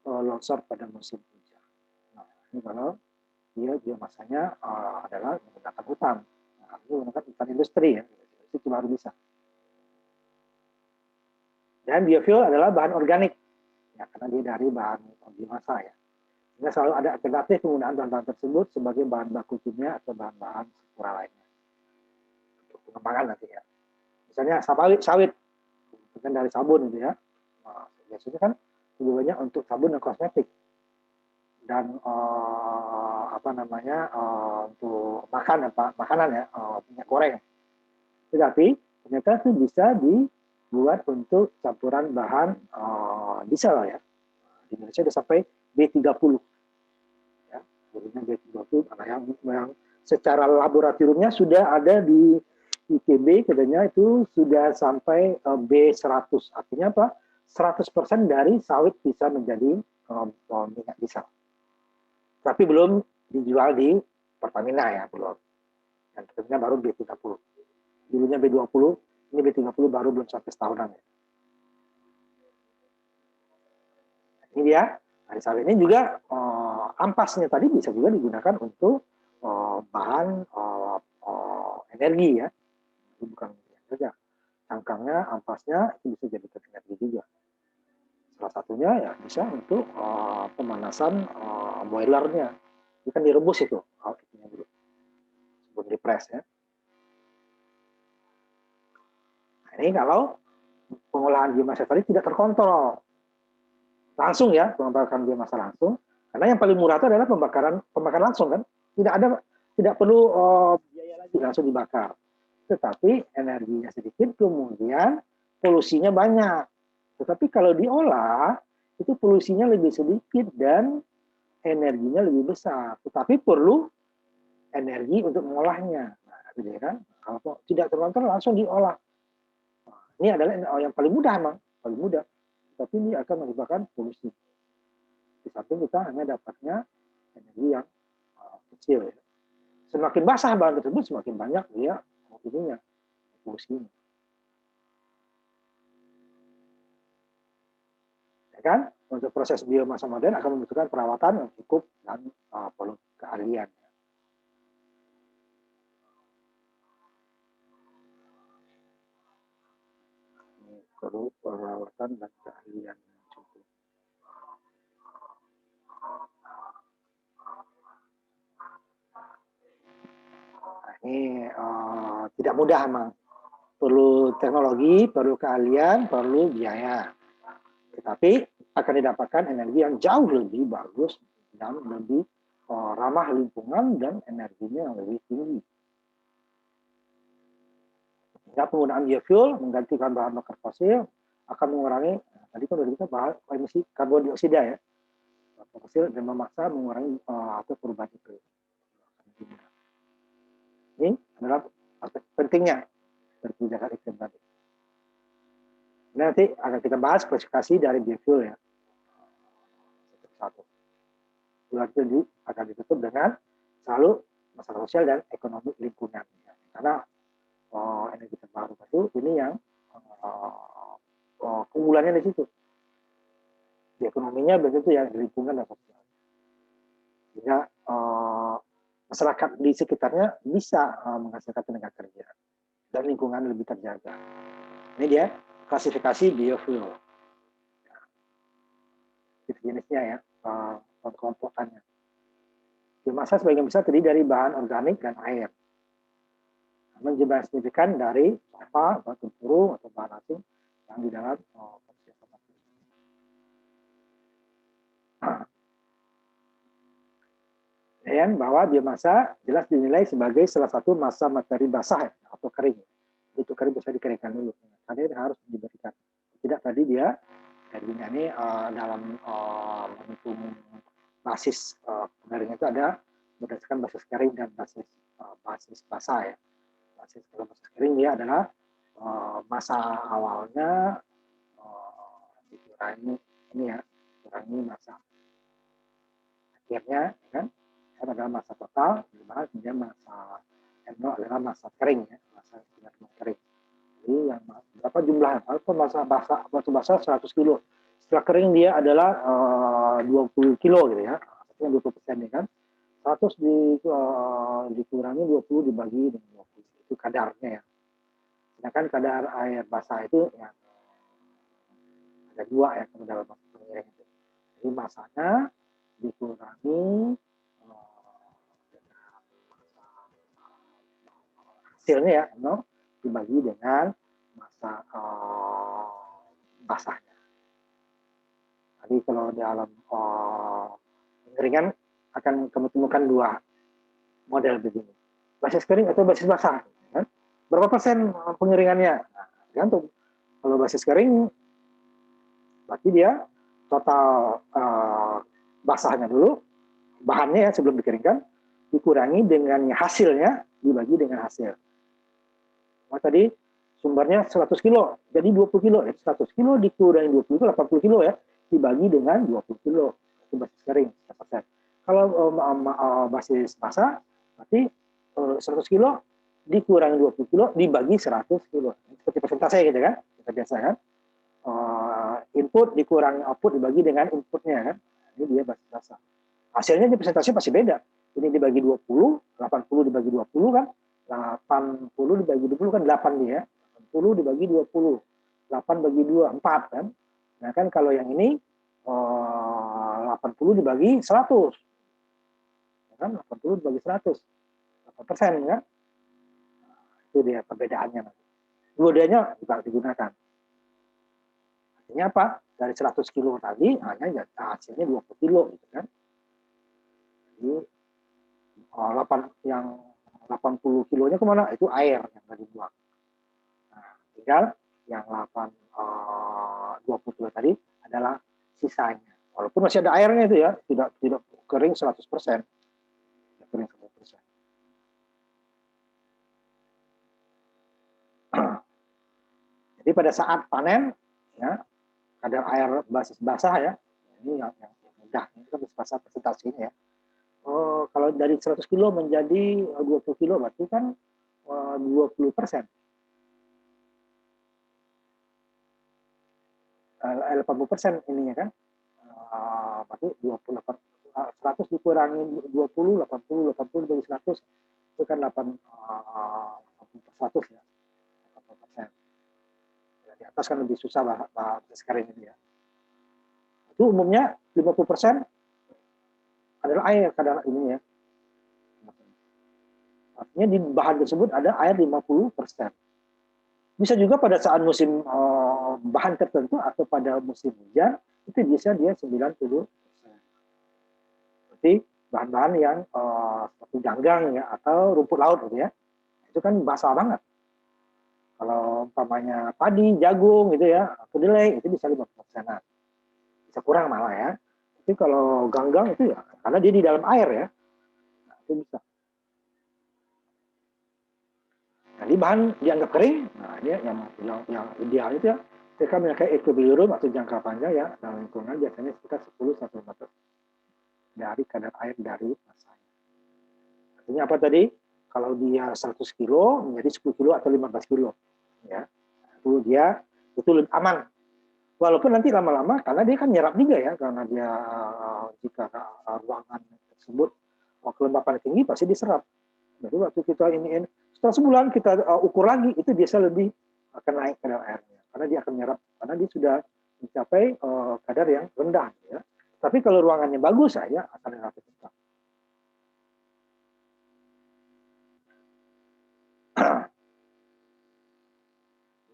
longsor pada musim hujan. Nah, ini kalau dia biomasanya adalah menggunakan hutan. Nah, ini menggunakan hutan industri ya, itu baru bisa. Dan biofuel adalah bahan organik, ya, karena dia dari bahan biomasa ya. Sehingga selalu ada alternatif penggunaan bahan-bahan tersebut sebagai bahan baku kimia atau bahan-bahan struktural lainnya untuk pengembangan nanti ya. Misalnya sawit bukan dari sabun gitu ya. Nah, biasanya kan tujuannya untuk sabun dan kosmetik dan untuk makanan ya, minyak goreng. Tetapi ternyata itu bisa dibuat untuk campuran bahan diesel ya. Di Indonesia sudah sampai B30 ya, B30 yang secara laboratoriumnya sudah ada di ITB, katanya itu sudah sampai B100. Artinya apa? 100% dari sawit bisa menjadi minyak diesel. Tapi belum dijual di Pertamina ya, belum. Yang tentunya baru B30. Dulunya B20, ini B30 baru belum sampai setahunan ya. Ini dia, dari sawit ini juga ampasnya tadi bisa juga digunakan untuk bahan energi ya. Itu bukan saja. Cangkangnya, ampasnya itu bisa jadi energi juga. Salah satunya ya bisa untuk pemanasan boilernya. Itu kan direbus itu, dulu sebelum dipres ya. Nah, ini kalau pengolahan biomasa tadi tidak terkontrol langsung ya, pembakaran biomasa langsung, karena yang paling murah itu adalah pembakaran langsung kan, tidak perlu biaya lagi, langsung dibakar. Tetapi energinya sedikit, kemudian polusinya banyak. Tetapi kalau diolah itu polusinya lebih sedikit dan energinya lebih besar. Tetapi perlu energi untuk mengolahnya. Nah, gitu kan? Kalau tidak terkontrol langsung diolah. Nah, ini adalah yang paling mudah, memang paling mudah. Tapi ini akan menyebabkan polusi. Di samping kita hanya dapatnya energi yang kecil. Ya. Semakin basah bahan tersebut, semakin banyak dia ininya, polusinya. Ya kan? Untuk proses biomasa modern akan membutuhkan perawatan yang cukup dan perlu keahlian. Ini perlu perawatan dan keahlian yang cukup. Nah, ini tidak mudah memang. Perlu teknologi, perlu keahlian, perlu biaya. Tetapi akan didapatkan energi yang jauh lebih bagus dan lebih ramah lingkungan dan energinya yang lebih tinggi. Ya, penggunaan biofuel menggantikan bahan bakar fosil akan mengurangi, tadi kan kita bahas emisi karbon dioksida ya, fosil dan memaksa mengurangi atau perubahan iklim. Ini adalah aspek pentingnya dari kebijakan iklim tadi. Nanti akan kita bahas spesifikasi dari biofuel ya. Satu. Itu akan ditutup dengan selalu masalah sosial dan ekonomi lingkungan. Ya. Karena energi terbarukan itu ini yang keunggulannya di situ. Di ekonominya begitu ya, di lingkungan dan sosial. Sehingga masyarakat di sekitarnya bisa menghasilkan tenaga kerja dan lingkungan lebih terjaga. Ini dia klasifikasi biofuel. Itu jenisnya ya, kelompokannya. Biomasa sebagian besar terdiri dari bahan organik dan air. Namun jumlah signifikan dari sampah, batu burung atau bahan asing yang di dalam proses dan bahwa biomasa jelas dinilai sebagai salah satu masa materi basah atau kering. Itu kering bisa dikeringkan dulu. Karena ini harus diberikan. Tidak tadi dia energinya ini dalam menghitung basis kering itu ada berdasarkan basis kering dan basis basah ya. Kalau basis kering dia adalah masa awalnya dikurangi ini ya, kurangi masa akhirnya kan adalah masa total, di mana kemudian masa endo adalah masa kering ya, masa kering. Jadi yang berapa jumlahnya? Kalau masa basah, waktu basah 100 kilo, setelah kering dia adalah 20 kilo gitu ya, artinya 20% ya kan. 100 dikurangi 20 dibagi dengan 20, itu kadarnya ya. Sedangkan kadar air basah itu ya Ada dua ya kalau dalam masa pengering itu. Jadi masanya dikurangi hasilnya ya, no, dibagi dengan masa basahnya. Jadi kalau dalam pengeringan akan kamu temukan dua model begini, basis kering atau basis basah. Kan? Berapa persen pengeringannya? Nah, tergantung. Kalau basis kering, berarti dia total basahnya dulu, bahannya ya sebelum dikeringkan, dikurangi dengan hasilnya, dibagi dengan hasil. Nah, tadi sumbernya 100 kilo, jadi 20 kilo. 100 kilo dikurangi 20 kilo, 80 kilo ya, dibagi dengan 20 kilo. Itu basis kering, 100%. Kalau basis basah, berarti 100 kilo dikurangi 20 kilo, dibagi 100 kilo. Seperti persentase gitu kan, kita biasa kan. Input dikurangi output dibagi dengan inputnya kan. Ini dia basis basah. Hasilnya di persentase pasti beda. Ini dibagi 20, 80 dibagi 20 kan. 80 dibagi 20 kan 8 dia. 80 dibagi 20. 8 bagi 2, 4 kan. Nah kan kalau yang ini 80 dibagi 100. Kan 80 dibagi 100. 8% kan. Itu dia perbedaannya nanti. Dua-duanya juga digunakan. Artinya apa? Dari 100 kilo tadi hanya hasilnya 20 kilo gitu kan. Jadi 80 kilonya kemana? Itu air yang tadi buang. Nah, tinggal yang 20 kilo tadi adalah sisanya. Walaupun masih ada airnya itu ya, tidak kering 100%. Tidak kering 100%. Jadi pada saat panen, ya, ada air basis basah ya, ini yang mudah, ini kan basis basah presentasinya ya. Kalau dari 100 kilo menjadi 20 kilo berarti kan 20%. 80% ininya kan. Berarti 28, 100 dikurangi 20, 80 dari 100 itu kan 100 ya. 80%. Di atas kan lebih susah bahasa sekarang ini ya. Itu umumnya 50% adalah air kadar ini ya. Artinya di bahan tersebut ada air 50%. Bisa juga pada saat musim bahan tertentu atau pada musim hujan itu bisa dia 90%. Seperti bahan-bahan yang seperti ganggang ya atau rumput laut gitu ya. Itu kan basah banget. Kalau umpamanya padi, jagung gitu ya, kedelai itu bisa 50%. Bisa kurang malah ya. Tapi kalau ganggang itu ya karena dia di dalam air ya. Nah, itu bisa. Jadi bahan dianggap kering, nah dia yang ideal itu ya, mereka memakai equilibrium atau jangka panjang ya, dalam lingkungan biasanya sekitar 10-15 meter dari kadar air dari masanya. Artinya apa tadi? Kalau dia 100 kilo menjadi 10 kilo atau 15 kilo, ya, itu dia itu lebih aman. Walaupun nanti lama-lama karena dia kan nyerap juga ya, karena dia jika ruangan tersebut kelembapan tinggi pasti diserap. Jadi waktu kita iniin setelah sebulan kita ukur lagi itu biasa lebih akan naik kadar airnya karena dia akan menyerap karena dia sudah mencapai kadar yang rendah ya. Tapi kalau ruangannya bagus saja akan relatif cepat.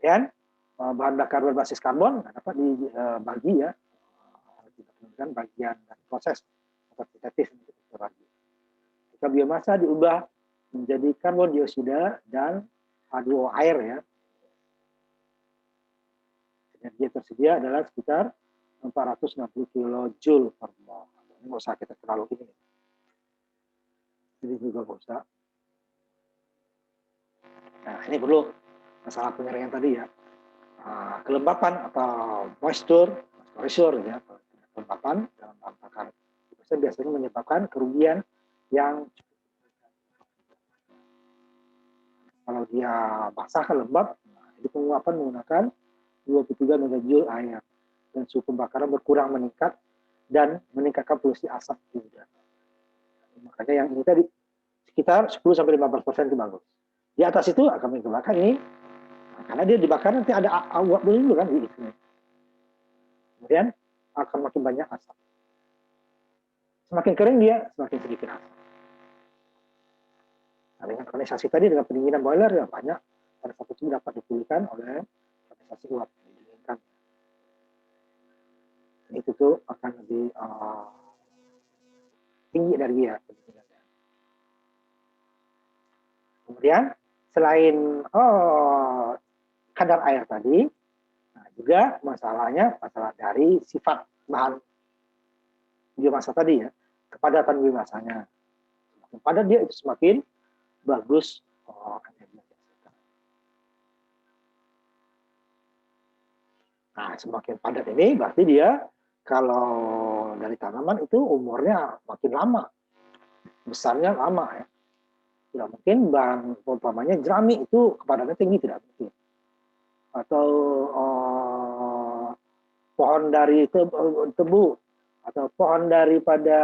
Dan bahan bakar berbasis karbon dapat dibagi ya, kita bagian dari proses kuantitatif untuk dibagi. Jika biomasa diubah menjadi karbon dioksida dan H2O air ya. Energi yang tersedia adalah sekitar 460 kJ per mol. Ini nggak usah kita terlalu ini. Jadi juga nggak usah. Nah ini perlu masalah pengeringan tadi ya. Kelembapan atau moisture ya. Kelembapan dalam bahan bakar biasanya menyebabkan kerugian yang kalau dia basah kan lembab, nah, jadi penguapan menggunakan 23 megajoule air dan suhu pembakaran berkurang meningkat dan meningkatkan polusi asap di udara. Makanya yang ini tadi sekitar 10-15% itu bagus. Di atas itu akan menyebabkan ini, nah, karena dia dibakar nanti ada uap dulu kan di sini. kemudian akan makin banyak asap. Semakin kering dia, semakin sedikit asap. Nah, dengan kondensasi tadi, dengan pendinginan boiler yang banyak, pada saat itu dapat dipulihkan oleh kondensasi uap yang didinginkan. Itu tuh akan lebih tinggi dari dia. Kemudian selain kadar air tadi, nah juga masalah dari sifat bahan biomasa tadi ya, kepadatan biomasanya. Semakin padat dia, itu semakin bagus energi. Nah, semakin padat ini berarti dia kalau dari tanaman itu umurnya makin lama, besarnya lama ya. Tidak mungkin umpamanya jerami itu kepadatannya tinggi, tidak mungkin. Atau pohon dari tebu atau pohon daripada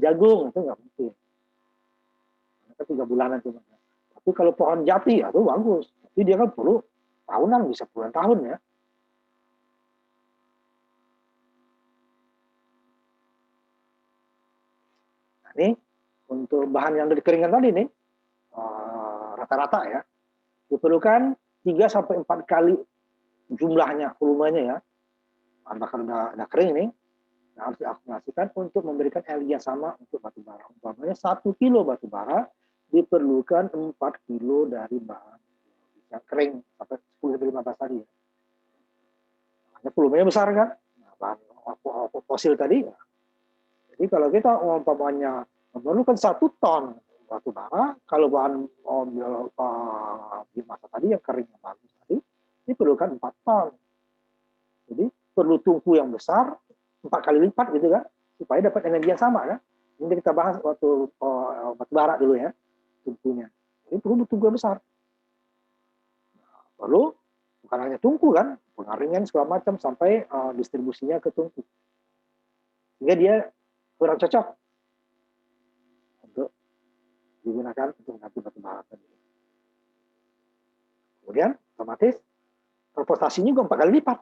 jagung itu nggak mungkin. Mereka 3 bulanan cuma. Tapi kalau pohon jati ya itu bagus. Tapi dia kan perlu tahunan, bisa puluhan tahun ya. Nah, ini untuk bahan yang dari keringan tadi nih, rata-rata ya, diperlukan 3-4 kali jumlahnya, volumenya ya. Bahkan udah kering nih, nah, harus diakumulasikan untuk memberikan energi yang sama untuk batu bara. Umpamanya 1 kilo batu bara diperlukan 4 kilo dari bahan yang kering sampai 10-15 tadi. Hanya volumenya besar kan, nah, bahan fosil tadi. Ya. Jadi kalau kita umpamanya memerlukan 1 ton batu bara, kalau bahan biomasa tadi yang kering yang bagus tadi diperlukan 4 ton. Jadi perlu tungku yang besar 4 kali lipat gitu kan, supaya dapat energi yang sama kan. Ini kita bahas waktu batu bara dulu ya, tungkunya. Ini perlu tungku yang besar. Nah, perlu bukan hanya tungku kan, pengaringan segala macam sampai distribusinya ke tungku. Sehingga dia kurang cocok untuk digunakan untuk mengganti batu bara tadi. Kemudian otomatis transportasinya juga 4 kali lipat.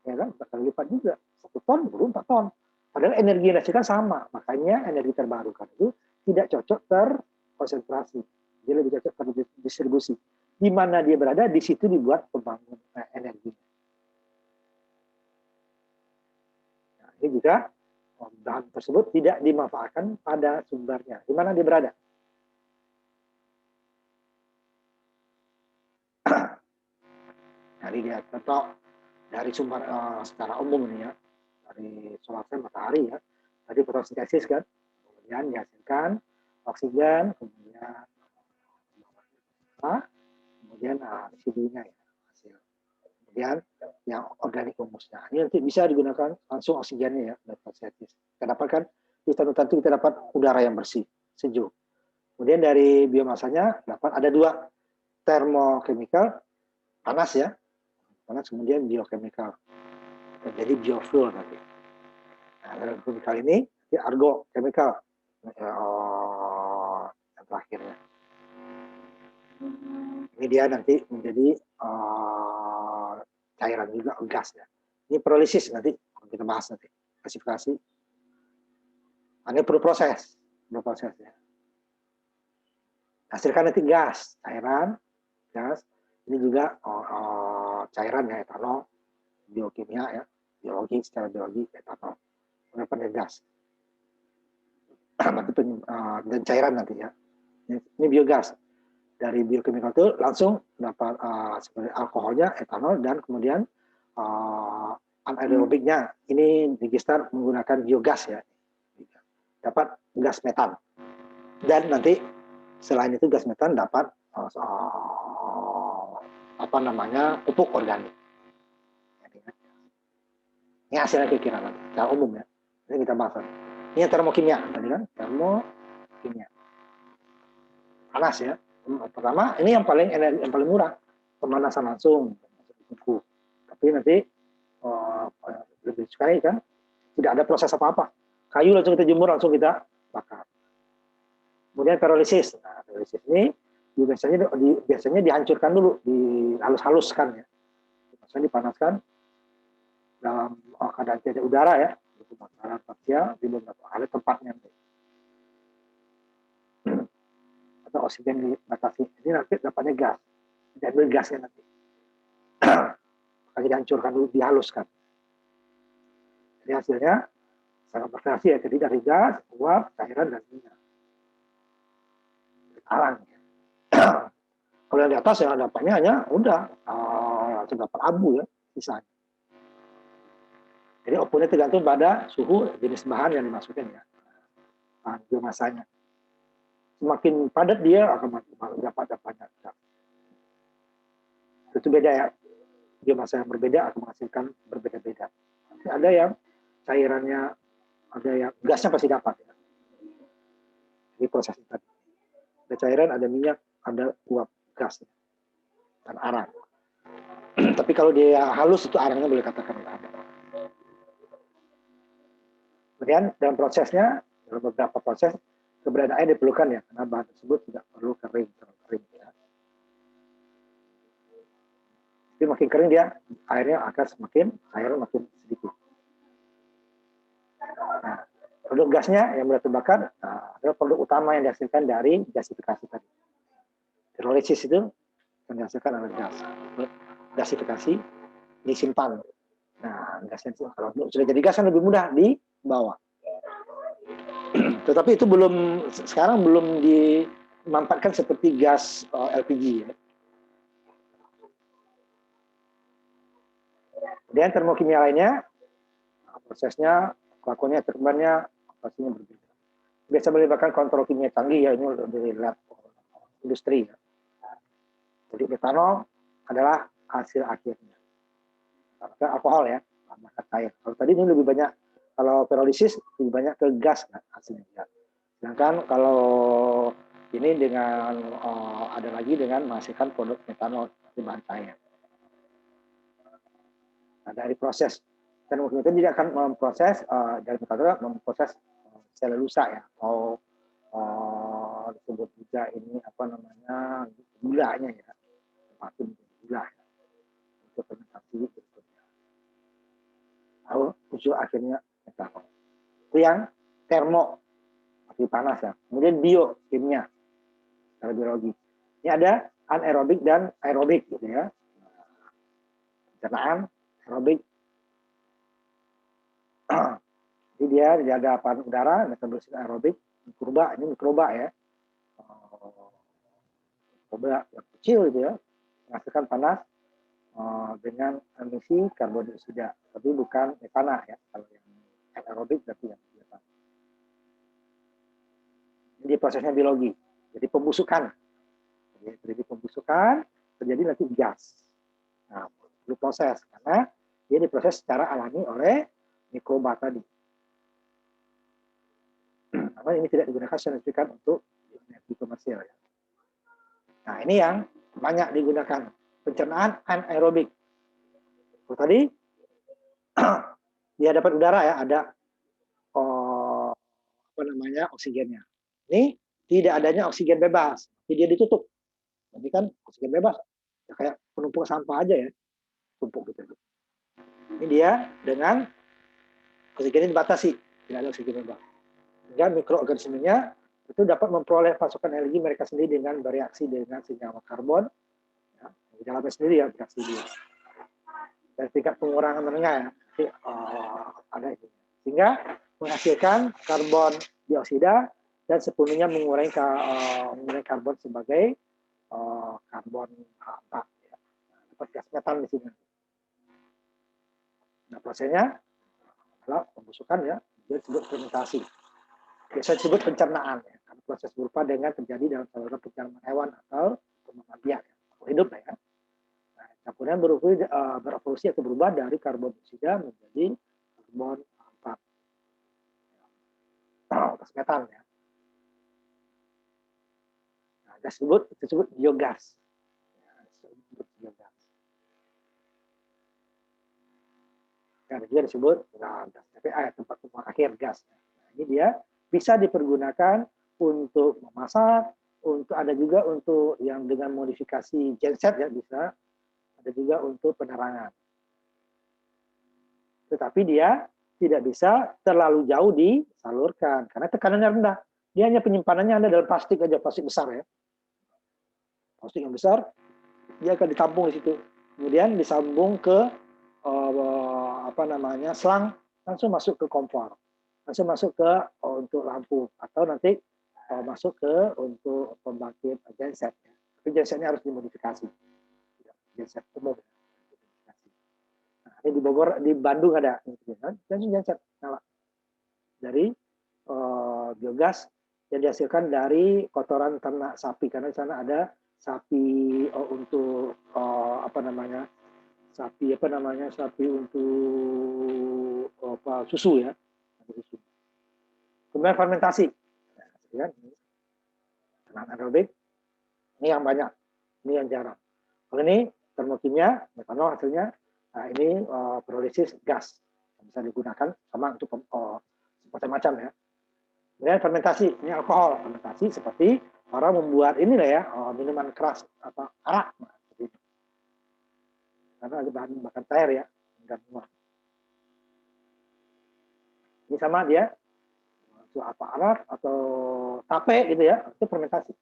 Ya kan, 4 kali lipat juga. 1 ton perlu 4 ton. Padahal energi yang dihasilkan sama. Makanya energi terbarukan itu tidak cocok terkonsentrasi. Dia lebih cocok terdistribusi. Di mana dia berada, di situ dibuat pembangunan energi. Nah, ini juga bahan tersebut tidak dimanfaatkan pada sumbernya. Di mana dia berada? Jadi dia contoh dari sumber secara umum nih ya, dari solar cell matahari ya, tadi fotosintesis kan, kemudian dihasilkan oksigen, kemudian residunya ya, hasil. Kemudian yang organik humusnya, ini nanti bisa digunakan langsung oksigennya ya, dari fotosintesis. Kita dapatkan di hutan-hutan itu kita dapat udara yang bersih, sejuk. Kemudian dari biomasanya dapat ada 2, termokimikal, panas ya, panas, kemudian biochemical, jadi biofuel tadi. Nah, dalam chemical ini argochemical yang terakhirnya. Ini dia nanti menjadi cairan juga, gas ya. Ini prolisis nanti kita bahas nanti klasifikasi. Ini perlu proses ya. Hasilkan nanti gas, cairan, gas. Ini juga cairan ya, etanol, biokimia ya, biologi, secara biologi etanol, kemudian gas dan cairan nanti ya. Ini biogas dari biokimia itu langsung dapat seperti alkoholnya, etanol, dan kemudian anaerobiknya ini digestar menggunakan biogas ya, dapat gas metan, dan nanti selain itu gas metan dapat pupuk organik. Ini hasilnya kira-kira nanti, secara umum ya. Ini kita bahas. Ini termokimia tadi kan, termokimia. Panas ya. Pertama, ini yang paling murah, pemanasan langsung. Tapi nanti lebih sekali kan, tidak ada proses apa-apa. Kayu langsung kita jemur, langsung kita bakar. Kemudian pirolisis. Nah, pirolisis ini biasanya dihancurkan dulu, dihalus-haluskan ya. Biasanya dipanaskan, dalam keadaan tidak udara ya, kebakaran parsial di beberapa ada tempatnya. Atau oksigen dibatasi. Ini nanti dapatnya gas, diambil gasnya nanti. Lagi dihancurkan dulu, dihaluskan. Jadi hasilnya sangat bervariasi ya. Jadi dari gas, uap, cairan, dan minyak. Arang. Kalau yang di atas yang dapatnya hanya udah terdapat abu ya, sisanya. Jadi outputnya tergantung pada suhu jenis bahan yang dimasukkan ya, biomasanya. Semakin padat dia akan dapat banyak. Itu beda ya, biomasa yang berbeda akan menghasilkan berbeda-beda. Ada yang cairannya, ada yang gasnya pasti dapat ya. Di proses tadi. Ada cairan, ada minyak, ada uap, gas dan arang. Tapi kalau dia halus itu arangnya boleh katakan ada. Kemudian dalam prosesnya, dalam beberapa proses keberadaan air diperlukan ya, karena bahan tersebut tidak perlu kering, ya. Jadi makin kering dia, airnya akan semakin, airnya makin sedikit. Nah, produk gasnya yang mudah terbakar adalah produk utama yang dihasilkan dari gasifikasi tadi. Hidrolisis itu yang dihasilkan oleh gas. Gasifikasi disimpan. Nah, gasnya itu kalau sudah jadi gas kan lebih mudah dibawa. Tetapi itu sekarang belum dimanfaatkan seperti gas LPG. Ya. Kemudian termokimia lainnya, prosesnya, kelakuannya, terbangnya, pastinya berbeda. Biasa melibatkan kontrol kimia canggih ya, ini dari lab industri. Ya. Jadi metanol adalah hasil akhirnya. Alkohol ya, maka cair. Kalau tadi ini lebih banyak, kalau pirolisis lebih banyak ke gas kan, hasilnya. Ya. Sedangkan kalau ini dengan ada lagi dengan menghasilkan produk metanol di bahan cair. Nah, dari proses dan mungkin tidak akan memproses dari metanol memproses selulosa ya atau disebut juga ini apa namanya gulanya ya, termasuk gula ya, untuk fermentasi berikutnya. Lalu ujung akhirnya metanol. Itu yang termo, masih panas ya. Kemudian biokimia, secara biologi. Ini ada anaerobik dan aerobik gitu ya. Pencernaan, aerobik. Jadi dia di hadapan udara, metabolisme aerobik, mikroba ya. Mikroba yang kecil gitu ya, menghasilkan panas dengan emisi karbon dioksida, tapi bukan metana ya. Kalau yang aerobik berarti yang biasa. Jadi prosesnya biologi, jadi pembusukan. Jadi pembusukan terjadi nanti gas. Nah, perlu proses karena dia diproses secara alami oleh mikroba tadi. Karena ini tidak digunakan signifikan untuk energi komersial. Ya. Nah, ini yang banyak digunakan. Pencernaan anaerobik. Tadi di hadapan udara ya ada apa namanya oksigennya. Ini tidak adanya oksigen bebas, jadi dia ditutup. Jadi kan oksigen bebas, ya kayak penumpuk sampah aja ya, tumpuk gitu. Ini dia dengan oksigen dibatasi, tidak ada oksigen bebas. Sehingga mikroorganismenya itu dapat memperoleh pasokan energi mereka sendiri dengan bereaksi dengan senyawa karbon. Ya, di dalamnya sendiri ya bereaksi dia. Dan tingkat pengurangan menengah ya, ada itu. Sehingga menghasilkan karbon dioksida dan sepenuhnya mengurangi karbon sebagai karbon hampa. Ya. Dapat gas metan di sini. Nah prosesnya adalah pembusukan ya, dia disebut fermentasi. Biasa disebut pencernaan ya, karena proses berupa dengan terjadi dalam saluran pencernaan hewan atau perkembangan biak ya, hidup lah ya. Nah, campuran berevolusi atau berubah dari karbon dioksida menjadi karbon hampa. Gas metan ya. Nah, gas disebut biogas. Ya, disebut biogas. Dan juga disebut gas TPA, tempat pembuangan akhir gas. Nah, ini dia bisa dipergunakan untuk memasak, untuk ada juga untuk yang dengan modifikasi genset ya bisa, ada juga untuk penerangan. tetapi dia tidak bisa terlalu jauh disalurkan karena tekanannya rendah. Dia hanya penyimpanannya ada dalam plastik aja, plastik besar ya. Plastik yang besar, dia akan ditampung di situ. Kemudian disambung ke selang, langsung masuk ke kompor, langsung masuk ke untuk lampu, atau nanti masuk ke untuk pembangkit genset. Tapi gensetnya harus dimodifikasi, genset umum. Ini di Bogor, di Bandung ada, dan genset nyala dari biogas yang dihasilkan dari kotoran ternak sapi, karena di sana ada sapi untuk sapi untuk susu ya, susu. Kemudian fermentasi, anaerobik ini yang banyak, ini yang jarang. Kalau ini termokimia, metanol hasilnya. Nah, ini prolisis gas yang bisa digunakan sama untuk macam-macam ya. Kemudian fermentasi, ini alkohol. Fermentasi seperti orang membuat ini lah ya, minuman keras atau arak. Karena ada bahan bakar cair ya, dan semua. Ini sama dia, itu apa arak atau tape gitu ya, itu fermentasi.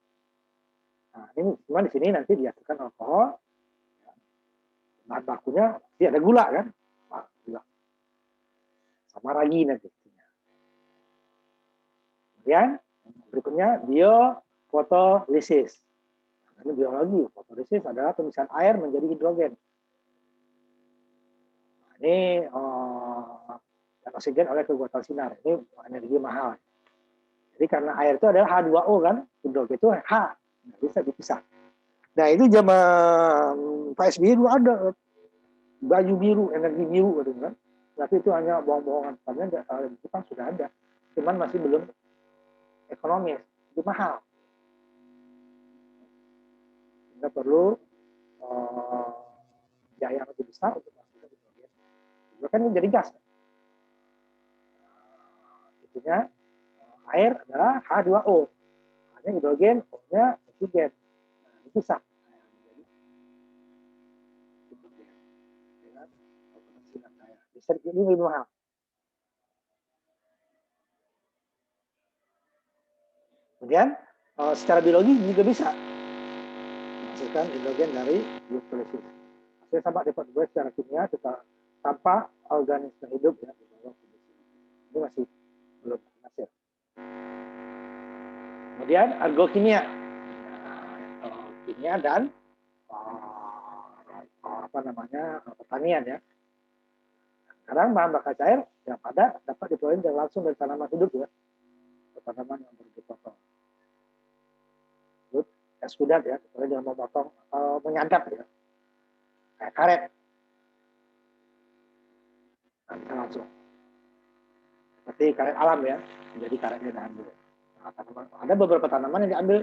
Nah, ini cuma di sini nanti dihasilkan alkohol. Bahan bakunya dia ada gula kan, gula sama ragi nanti. Kemudian berikutnya biofotolisis. Ini biologi. Fotolisis adalah pemisahan air menjadi hidrogen. Nah, ini oksigen oleh kekuatan sinar. Ini energi mahal. Jadi karena air itu adalah H2O kan, hidrogen itu H, nggak bisa dipisah. Nah itu zaman Pak SBY dulu ada baju biru, energi biru gitu kan. Tapi itu hanya bohong-bohongan. Karena di Jepang sudah ada, cuman masih belum ekonomis, itu mahal. Kita perlu biaya yang lebih besar untuk menghasilkan hidrogen. Itu kan menjadi gas. Intinya air adalah H2O. Hanya hidrogen, O-nya oksigen. Nah, itu bisa. Ini lebih mahal. Kemudian secara biologi juga bisa menghasilkan hidrogen dari biofotolisis. Hasilnya sama dapat dibuat secara kimia tanpa organisme hidup ya. Ini masih belum hasil. Kemudian agrokimia, kimia dan pertanian ya. Sekarang bahan bakar cair yang pada dapat diperoleh langsung dari tanaman hidup ya, tanaman yang bergotong. Kudat ya, kalau dia mau potong atau menyadap ya, kayak karet, nah, bisa langsung. Seperti karet alam ya, jadi karetnya diambil. Nah, ada beberapa tanaman yang diambil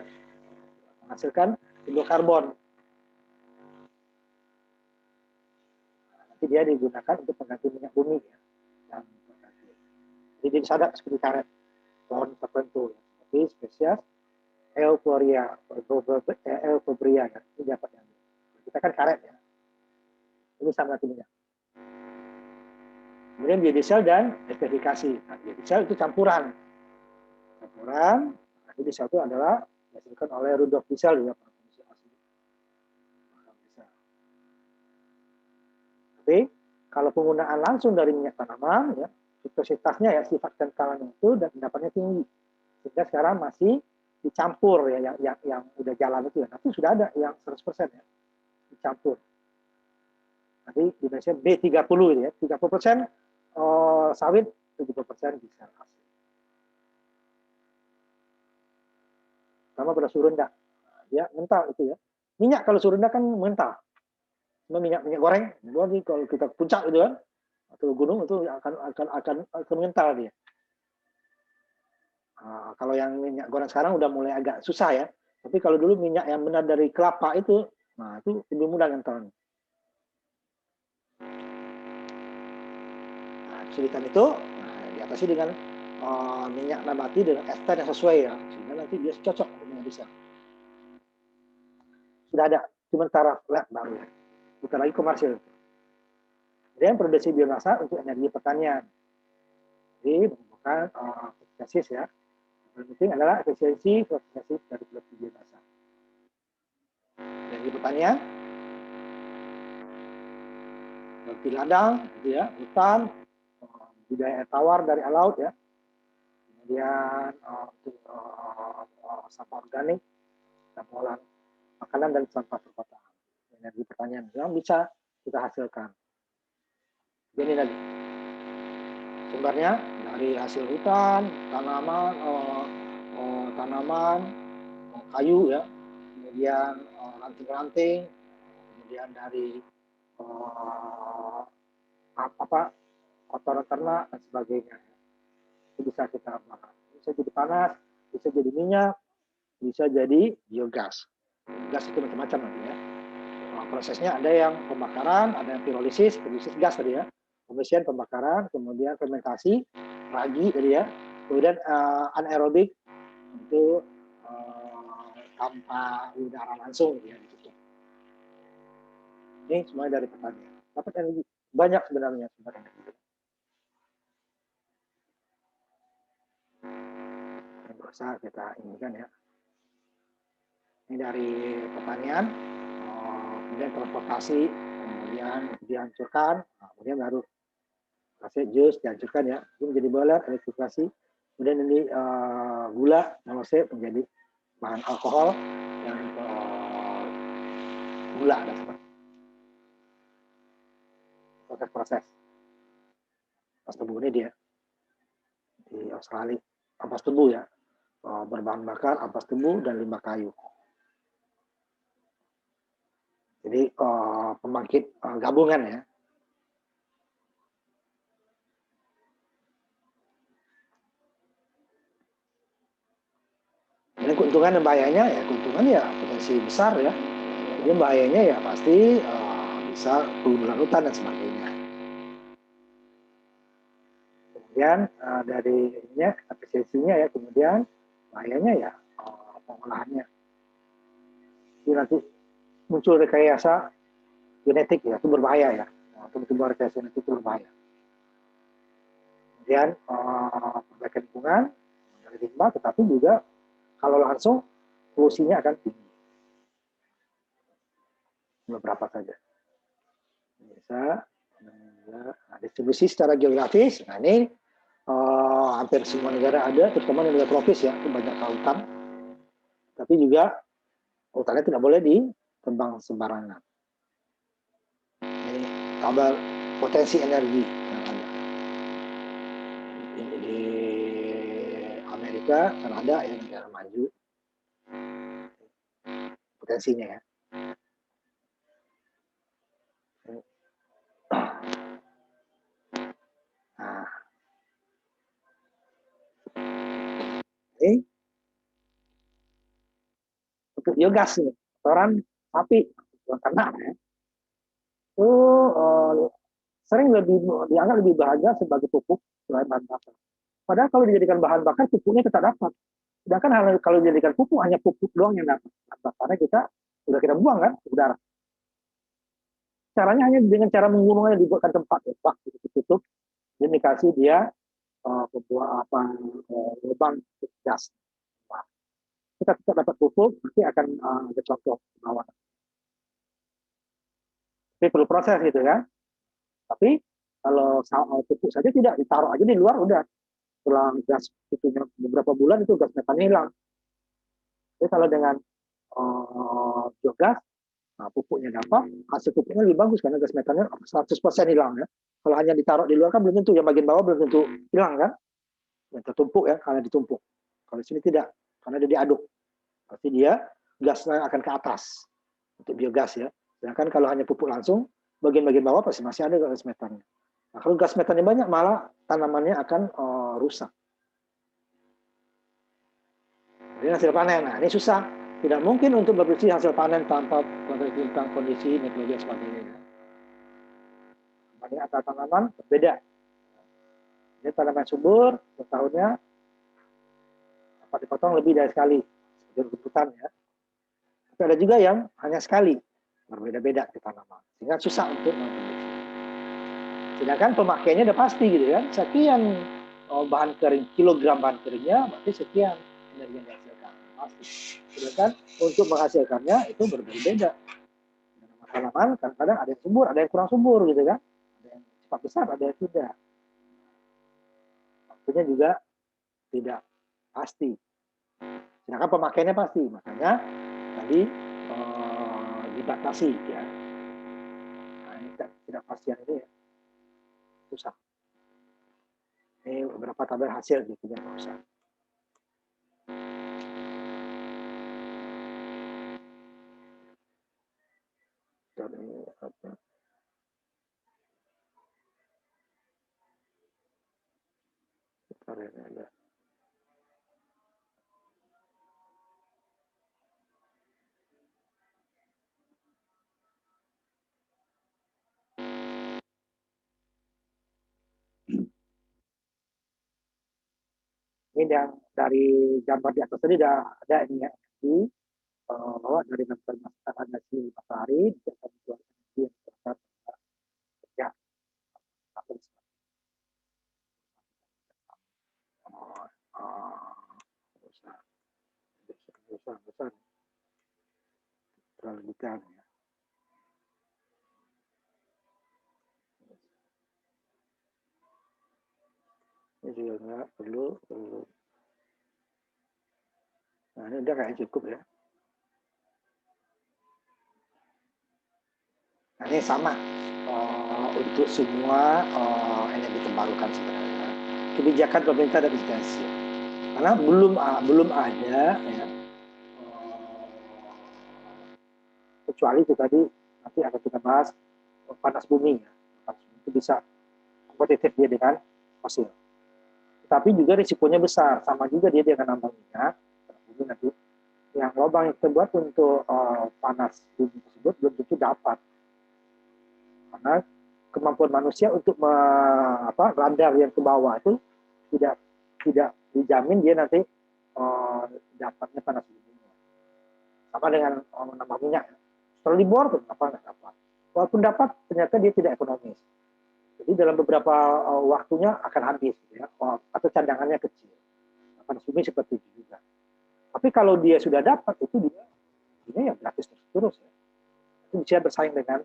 menghasilkan hidrokarbon. Nanti dia digunakan untuk pengganti minyak bumi ya. Jadi disadap seperti karet, pohon tertentu, seperti spesies Euphorbia ya, ini dapat diambil. Kita kan karet ya, ini sama minyak. Kemudian biodiesel dan esterifikasi. Nah, biodiesel itu campuran. Biodiesel itu adalah dihasilkan oleh Rudolf Diesel ya, tapi kalau penggunaan langsung dari minyak tanaman ya, viskositasnya ya, sifat kentalannya itu dan pendapatnya tinggi. Sehingga sekarang masih dicampur ya, yang udah jalan itu ya. Tapi sudah ada yang 100% ya, dicampur. Nanti di Indonesia B30 ya, 30% sawit, 70% bisa hasil. Sama beras surunda, ya mental itu ya. Minyak kalau surunda kan mental. Minyak goreng, kalau kita puncak itu kan, atau gunung itu akan mengental dia. Nah, kalau yang minyak goreng sekarang udah mulai agak susah ya. Tapi kalau dulu minyak yang benar dari kelapa itu, nah itu lebih mudah ngentalnya. Nah, kesulitan itu diatasi dengan minyak nabati dengan ester yang sesuai ya, sehingga nanti dia cocok dengan bisa. Sudah ada, cuma taraf lab baru, bukan lagi komersil. Kemudian produksi biomasa untuk energi pertanian. Jadi bukan fotosintesis ya. Yang penting adalah efisiensi fotosintesis dari produksi biomasa. Energi pertanian, seperti ladang, gitu ya, hutan, budidaya air tawar dari laut ya. Kemudian untuk sampah organik, sampah olahan makanan dan sampah perkotaan. Energi pertanian yang bisa kita hasilkan. Ini tadi sumbernya dari hasil hutan, tanaman, kayu ya, kemudian ranting-ranting, kemudian dari kotoran ternak dan sebagainya. Itu bisa kita bakar. Bisa jadi panas, bisa jadi minyak, bisa jadi biogas. Gas itu macam-macam nanti ya. Prosesnya ada yang pembakaran, ada yang pirolisis gas tadi ya. Pembersihan, pembakaran, kemudian fermentasi, ragi tadi ya. Kemudian anaerobik itu tanpa udara langsung ya ditutup. Ini semuanya dari pertanian. Dapat energi banyak sebenarnya sumber energi. Yang bisa kita inginkan ya. Ini dari pertanian, kemudian transportasi, kemudian dihancurkan, kemudian baru kasih jus dihancurkan ya, itu menjadi boiler, elektrifikasi, kemudian ini gula, C menjadi bahan alkohol dan gula dan sebagainya. Proses ampas tebu ini dia di Australia, ampas tebu ya, berbahan bakar ampas tebu dan limbah kayu. Jadi pembangkit gabungan ya. Ini keuntungan dan bahayanya ya, keuntungan ya potensi besar ya. Jadi bahayanya ya pasti bisa pengundulan hutan dan sebagainya. Kemudian dari efisiensinya ya, kemudian bahayanya ya pengolahannya. Jadi nanti muncul rekayasa genetik ya, itu berbahaya ya. Tumbuh rekayasa genetik itu berbahaya. Kemudian perbaikan lingkungan dari limbah, tetapi juga kalau langsung polusinya akan tinggi. Beberapa saja. Bisa distribusi secara geografis. Nah ini hampir semua negara ada, terutama negara tropis ya, itu banyak hutan. Tapi juga hutannya tidak boleh ditebang sembarangan. Ini tabel potensi energi yang ada. Di Amerika, Kanada yang negara maju, potensinya ya. Nah, ini untuk biogas nih, kotoran sapi, ternak ya, itu sering dianggap lebih bahagia sebagai pupuk selain bahan bakar. Padahal kalau dijadikan bahan bakar, pupuknya kita dapat. Sedangkan kalau dijadikan pupuk, hanya pupuk doang yang dapat. Bahan bakarnya kita buang kan ke udara. Caranya hanya dengan cara menggunungnya, dibuatkan tempat bak ditutup, dan dikasih dia lubang gas. Kita dapat pupuk, nanti akan ada contoh bawah. Tapi perlu proses gitu ya. Tapi kalau pupuk saja tidak, ditaruh aja di luar udah. Setelah gas itu beberapa bulan itu gas metan hilang. Jadi kalau dengan biogas, pupuknya dapat, hasil pupuknya lebih bagus karena gas metannya 100% hilang ya. Kalau hanya ditaruh di luar kan belum tentu, yang bagian bawah belum tentu hilang kan. Yang tertumpuk ya, karena ditumpuk. Kalau di sini tidak, karena dia diaduk. Pasti dia gasnya akan ke atas untuk biogas ya. Sedangkan kalau hanya pupuk langsung, bagian-bagian bawah pasti masih ada gas metannya. Nah, kalau gas metannya banyak, malah tanamannya akan rusak. Jadi hasil panen, nah ini susah. Tidak mungkin untuk berproduksi hasil panen tanpa tentang kondisi nitrogen sebagainya. Ini antara tanaman berbeda. Ini tanaman subur, setahunnya dapat dipotong lebih dari sekali, seperti hutan ya. Tapi ada juga yang hanya sekali, berbeda-beda di tanaman, sehingga susah untuk memproduksi. Sedangkan pemakaiannya udah pasti gitu kan, sekian bahan kering, kilogram bahan keringnya berarti sekian energi yang dihasilkan. Pasti. Sedangkan untuk menghasilkannya itu berbeda-beda. Tanaman kadang-kadang ada yang subur, ada yang kurang subur gitu kan. Ada yang cepat besar, ada yang tidak. Waktunya juga tidak pasti. Sedangkan pemakaiannya pasti, makanya tadi dibatasi ya. Nah, ini tidak pastian ini ya. Susah. Ini beberapa tabel hasil gitu ya, susah. Ini yang dari gambar di atas tadi ada ini ya, bahwa dari radiasi matahari bisa mengeluarkan energi yang besar ya, besar terlalu detail ya. Ini juga nggak perlu. Nah, ini udah kayak cukup ya. Nah, ini sama untuk semua energi terbarukan sebenarnya. Kebijakan pemerintah dan instansi. Karena belum ada ya, kecuali itu tadi nanti akan kita bahas panas bumi ya. Panas bumi itu bisa kompetitif dia dengan fosil. Tapi juga risikonya besar, sama juga dia dengan nambang minyak. Bumi nanti yang lubang yang terbuat untuk panas bumi tersebut belum tentu dapat, karena kemampuan manusia untuk radar yang ke bawah itu tidak dijamin dia nanti dapatnya panas bumi. Sama dengan menambah minyak, setelah dibor kenapa nggak dapat, walaupun dapat ternyata dia tidak ekonomis, jadi dalam beberapa waktunya akan habis ya, atau cadangannya kecil. Panas bumi seperti itu juga. Tapi kalau dia sudah dapat itu dia ini ya gratis terus ya. Itu bisa bersaing dengan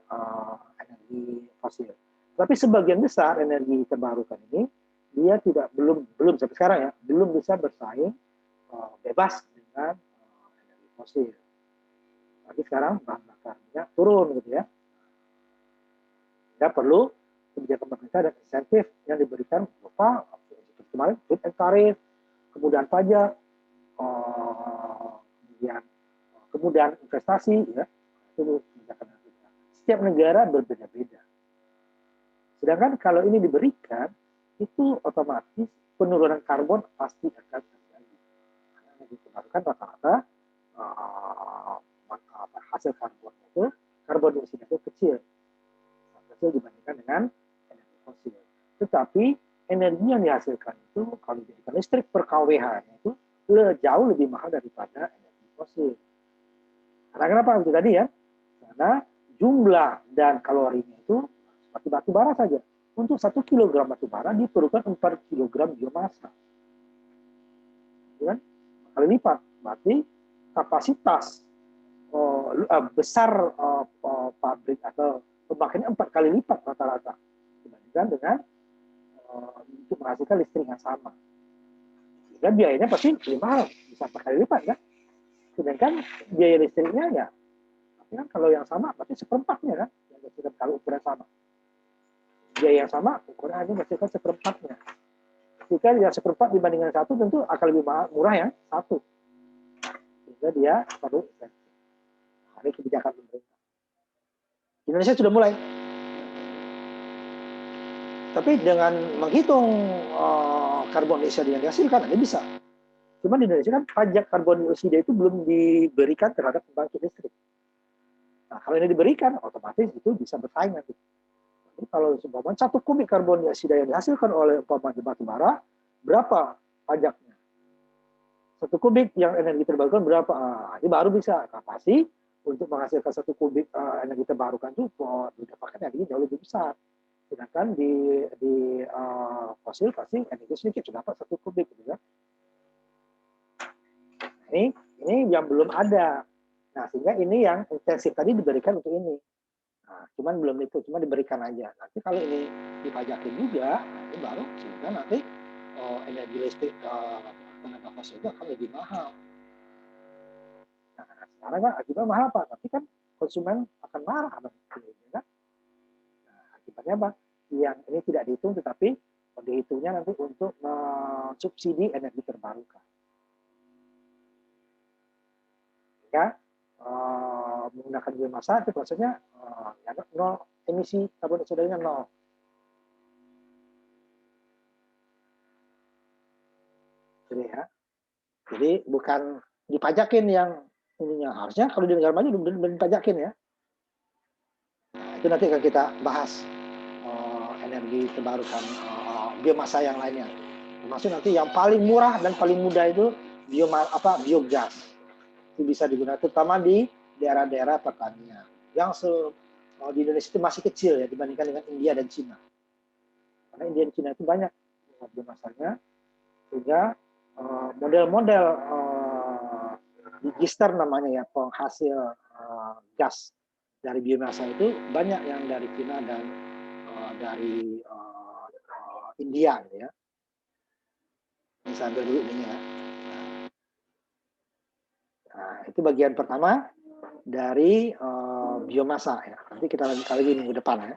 energi fosil. Tapi sebagian besar energi terbarukan ini dia belum sampai sekarang ya belum bisa bersaing bebas dengan energi fosil. Tapi sekarang bahan bakarnya turun gitu ya. Tidak perlu kebijakan pemerintah dan insentif yang diberikan berupa kemarin fit and tarif, kemudahan pajak, kemudian investasi ya, itu kebijakan pemerintah. Setiap negara berbeda-beda. Sedangkan kalau ini diberikan, itu otomatis penurunan karbon pasti akan terjadi. Karena dikeluarkan rata-rata hasil karbon itu, karbon dioksida itu kecil dibandingkan dengan energi fosil. Tetapi energi yang dihasilkan itu kalau dijadikan listrik per kWh itu jauh lebih mahal daripada energi fosil. Karena kenapa? Itu tadi ya, karena jumlah dan kalorinya itu seperti batu bara saja. Untuk 1 kilogram batu bara diperlukan 4 kilogram biomasa. Kan? Kali lipat. Berarti kapasitas besar pabrik atau pemakaiannya 4 kali lipat rata-rata dibandingkan dengan untuk menghasilkan listrik yang sama. Dan biayanya pasti lebih mahal, bisa 4 kali lipat kan. Sedangkan biaya listriknya ya, tapi kan kalau yang sama berarti seperempatnya kan, yang dihasilkan kalau ukuran sama. Biaya yang sama, ukuran hanya menghasilkan seperempatnya. Jika yang seperempat dibandingkan satu tentu akan lebih murah yang satu. Sehingga dia perlu insentif. Ini kebijakan pemerintah. Indonesia sudah mulai. Tapi dengan menghitung karbon dioksida yang dihasilkan, ini bisa. Cuma di Indonesia kan pajak karbon dioksida itu belum diberikan terhadap pembangkit listrik. Nah, kalau ini diberikan, otomatis itu bisa bersaing nanti. Jadi kalau seumpamanya 1 kubik karbon dioksida yang dihasilkan oleh umpamanya batu bara, berapa pajaknya? 1 kubik yang energi terbarukan berapa? Ini baru bisa kapasi untuk menghasilkan 1 kubik energi terbarukan itu didapatkan energi jauh lebih besar. Sedangkan di fosil pasti energi sedikit, sudah dapat 1 kubik gitu kan. Ini yang belum ada. Nah, sehingga ini yang intensif tadi diberikan untuk ini. Nah, cuman belum itu, cuma diberikan aja. Nanti kalau ini dipajakin juga, nah ini baru sehingga nanti energi listrik tenaga fosil itu akan lebih mahal. Nah, sekarang kan akibatnya mahal Pak, tapi kan konsumen akan marah kan? Nah, akibatnya apa? Yang ini tidak dihitung, tetapi dihitungnya nanti untuk mensubsidi energi terbarukan. Ya, menggunakan biomasa itu prosesnya ya, nol, emisi karbon dioksida nol. Jadi ya, jadi bukan dipajakin yang ininya, harusnya kalau di negara maju udah dipajakin ya. Nah, itu nanti akan kita bahas energi terbarukan biomasa yang lainnya. Termasuk nanti yang paling murah dan paling mudah itu biogas. Itu bisa digunakan terutama di daerah-daerah pertanian yang di Indonesia itu masih kecil ya dibandingkan dengan India dan Cina. Karena India dan Cina itu banyak biomasanya, sehingga model-model gister namanya ya, penghasil gas dari biomasa itu banyak yang dari Cina dan dari India gitu ya. Ini sambil dulu ini ya. Nah, itu bagian pertama dari biomasa ya. Nanti kita lanjutkan lagi minggu depan ya.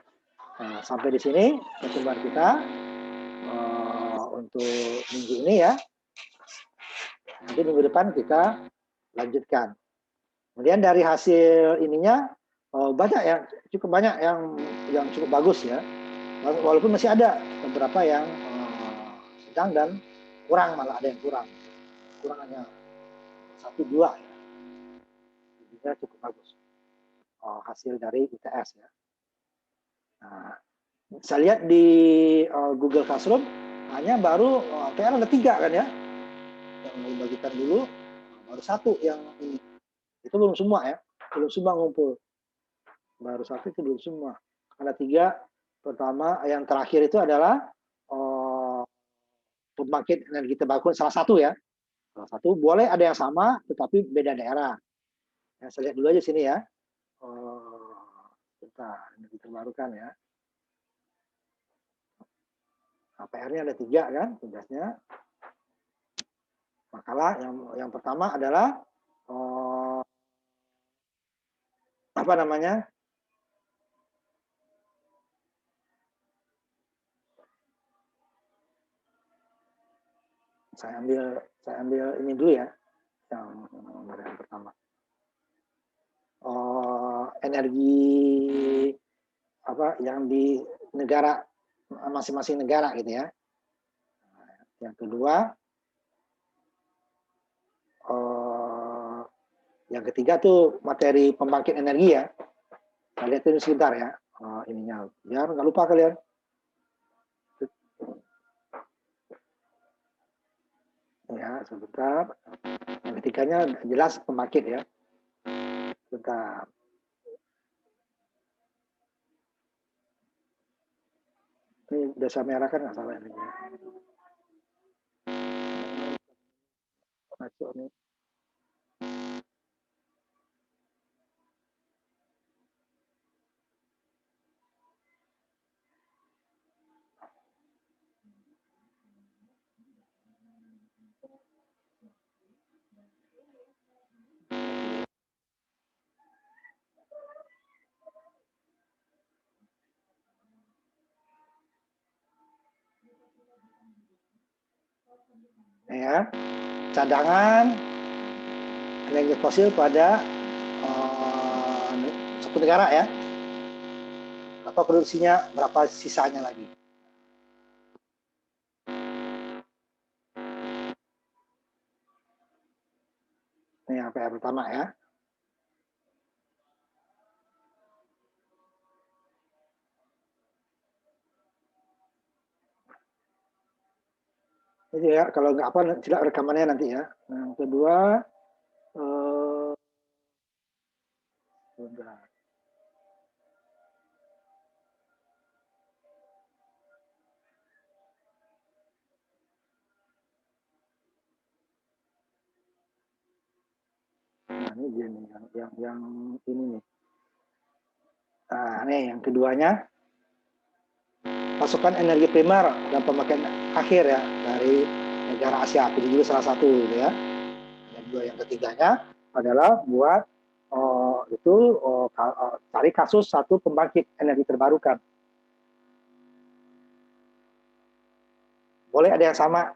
Nah, sampai di sini pertemuan kita untuk minggu ini ya. Nanti minggu depan kita lanjutkan. Kemudian dari hasil ininya banyak ya, cukup banyak yang cukup bagus ya. Walaupun masih ada beberapa yang sedang dan kurang, malah ada yang kurang. Kurang hanya 1-2 ya. Jadinya cukup bagus hasil dari ITS ya. Nah, saya lihat di Google Classroom hanya baru PR ada 3 kan ya. Yang dibagikan dulu baru 1 yang ini. Itu belum semua ya, belum semua ngumpul. Baru 1 itu belum semua. Ada 3. Pertama, yang terakhir itu adalah pembangkit energi terbarukan salah satu ya. Salah satu boleh ada yang sama, tetapi beda daerah. Ya, saya lihat dulu aja sini ya. Bentar, energi terbarukan ya. Nah, PR-nya ada 3 kan tugasnya. Makalah yang pertama adalah apa namanya? Saya ambil ini dulu ya. Yang pertama. Energi apa yang di negara masing-masing negara gitu ya. Yang kedua, yang ketiga tuh materi pembangkit energi ya. Kita lihat ini sebentar ya, ininya biar nggak lupa kalian. Ya sebentar. Yang ketiganya jelas pembangkit ya. Sebentar. Ini udah saya merah kan nggak salah ini. Masuk nih. Ya, cadangan energi fosil pada satu negara ya. Berapa produksinya, berapa sisanya lagi. Ini yang PR pertama ya. Jadi ya, kalau nggak apa, tidak rekamannya nanti ya. Yang kedua, ini dia nih, yang ini nih. Nah, nih yang keduanya, pasokan energi primer dan pemakaian akhir ya dari negara Asia. Ini juga salah satu gitu ya. Dan juga yang ketiganya adalah buat cari kasus satu pembangkit energi terbarukan. Boleh ada yang sama,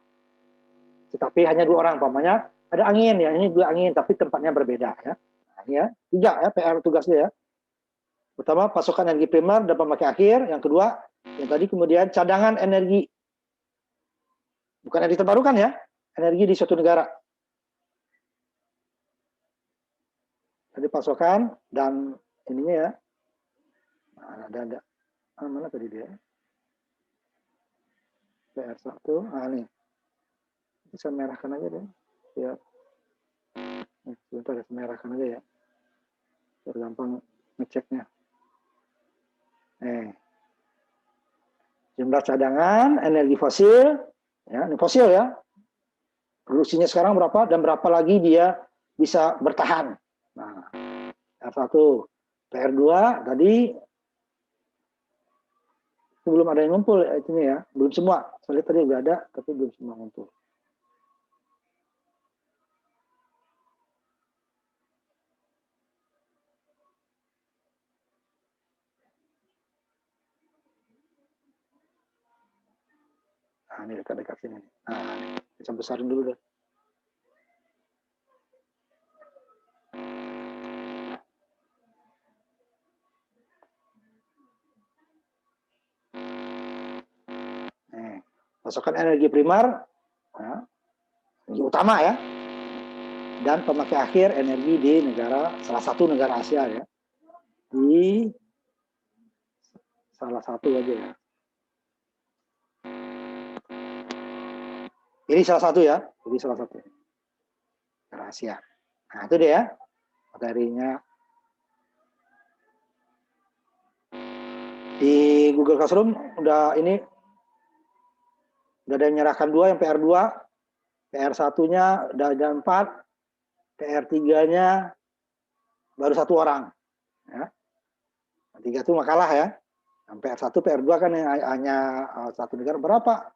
tetapi hanya 2 orang. Umpamanya ada angin ya, ini 2 angin tapi tempatnya berbeda ya. Nah, ini ya, 3 ya PR tugasnya ya. Pertama, pasokan energi primer dan pemakai akhir. Yang kedua, yang tadi kemudian cadangan energi. Bukan energi terbarukan ya, energi di suatu negara. Jadi pasokan dan ininya ya. Nah, ada. Mana tadi dia? PR1. Ah, nih. Bisa merahkan aja deh. Ya. Sebentar ya, merahkan aja ya. Biar gampang ngeceknya. Jumlah cadangan energi fosil, ya, ini fosil ya. Produksinya sekarang berapa dan berapa lagi dia bisa bertahan. Nah, R1, PR2 tadi belum ada yang ngumpul ini ya, belum semua. Saya lihat tadi udah ada, tapi belum semua ngumpul. Nah, ini dekat-dekat sini. Nah, ini bisa besarin dulu deh. Nih, pasokan energi primer, ya, energi utama ya, dan pemakai akhir energi di negara, salah satu negara Asia ya, di salah satu aja ya. Ini salah satu ya, jadi salah satu negara Asia. Nah itu dia ya, materinya. Di Google Classroom udah ini udah ada yang menyerahkan 2 yang PR2, PR1-nya udah ada 4, PR3-nya baru 1 orang. Ya. 3 itu makalah ya. PR1, PR2 kan hanya satu negara. Berapa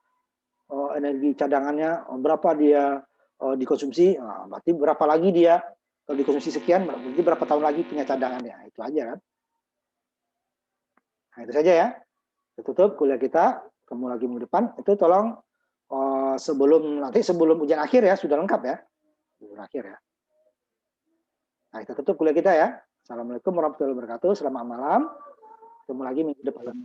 energi cadangannya, berapa dia dikonsumsi, berarti berapa lagi dia kalau dikonsumsi sekian, berarti berapa tahun lagi punya cadangannya. Itu aja kan. Nah itu saja ya. Tutup kuliah kita. Ketemu lagi minggu depan. Itu tolong sebelum ujian akhir ya, sudah lengkap ya. Ujian akhir ya. Nah, kita tutup kuliah kita ya. Assalamualaikum warahmatullahi wabarakatuh. Selamat malam. Ketemu lagi minggu depan.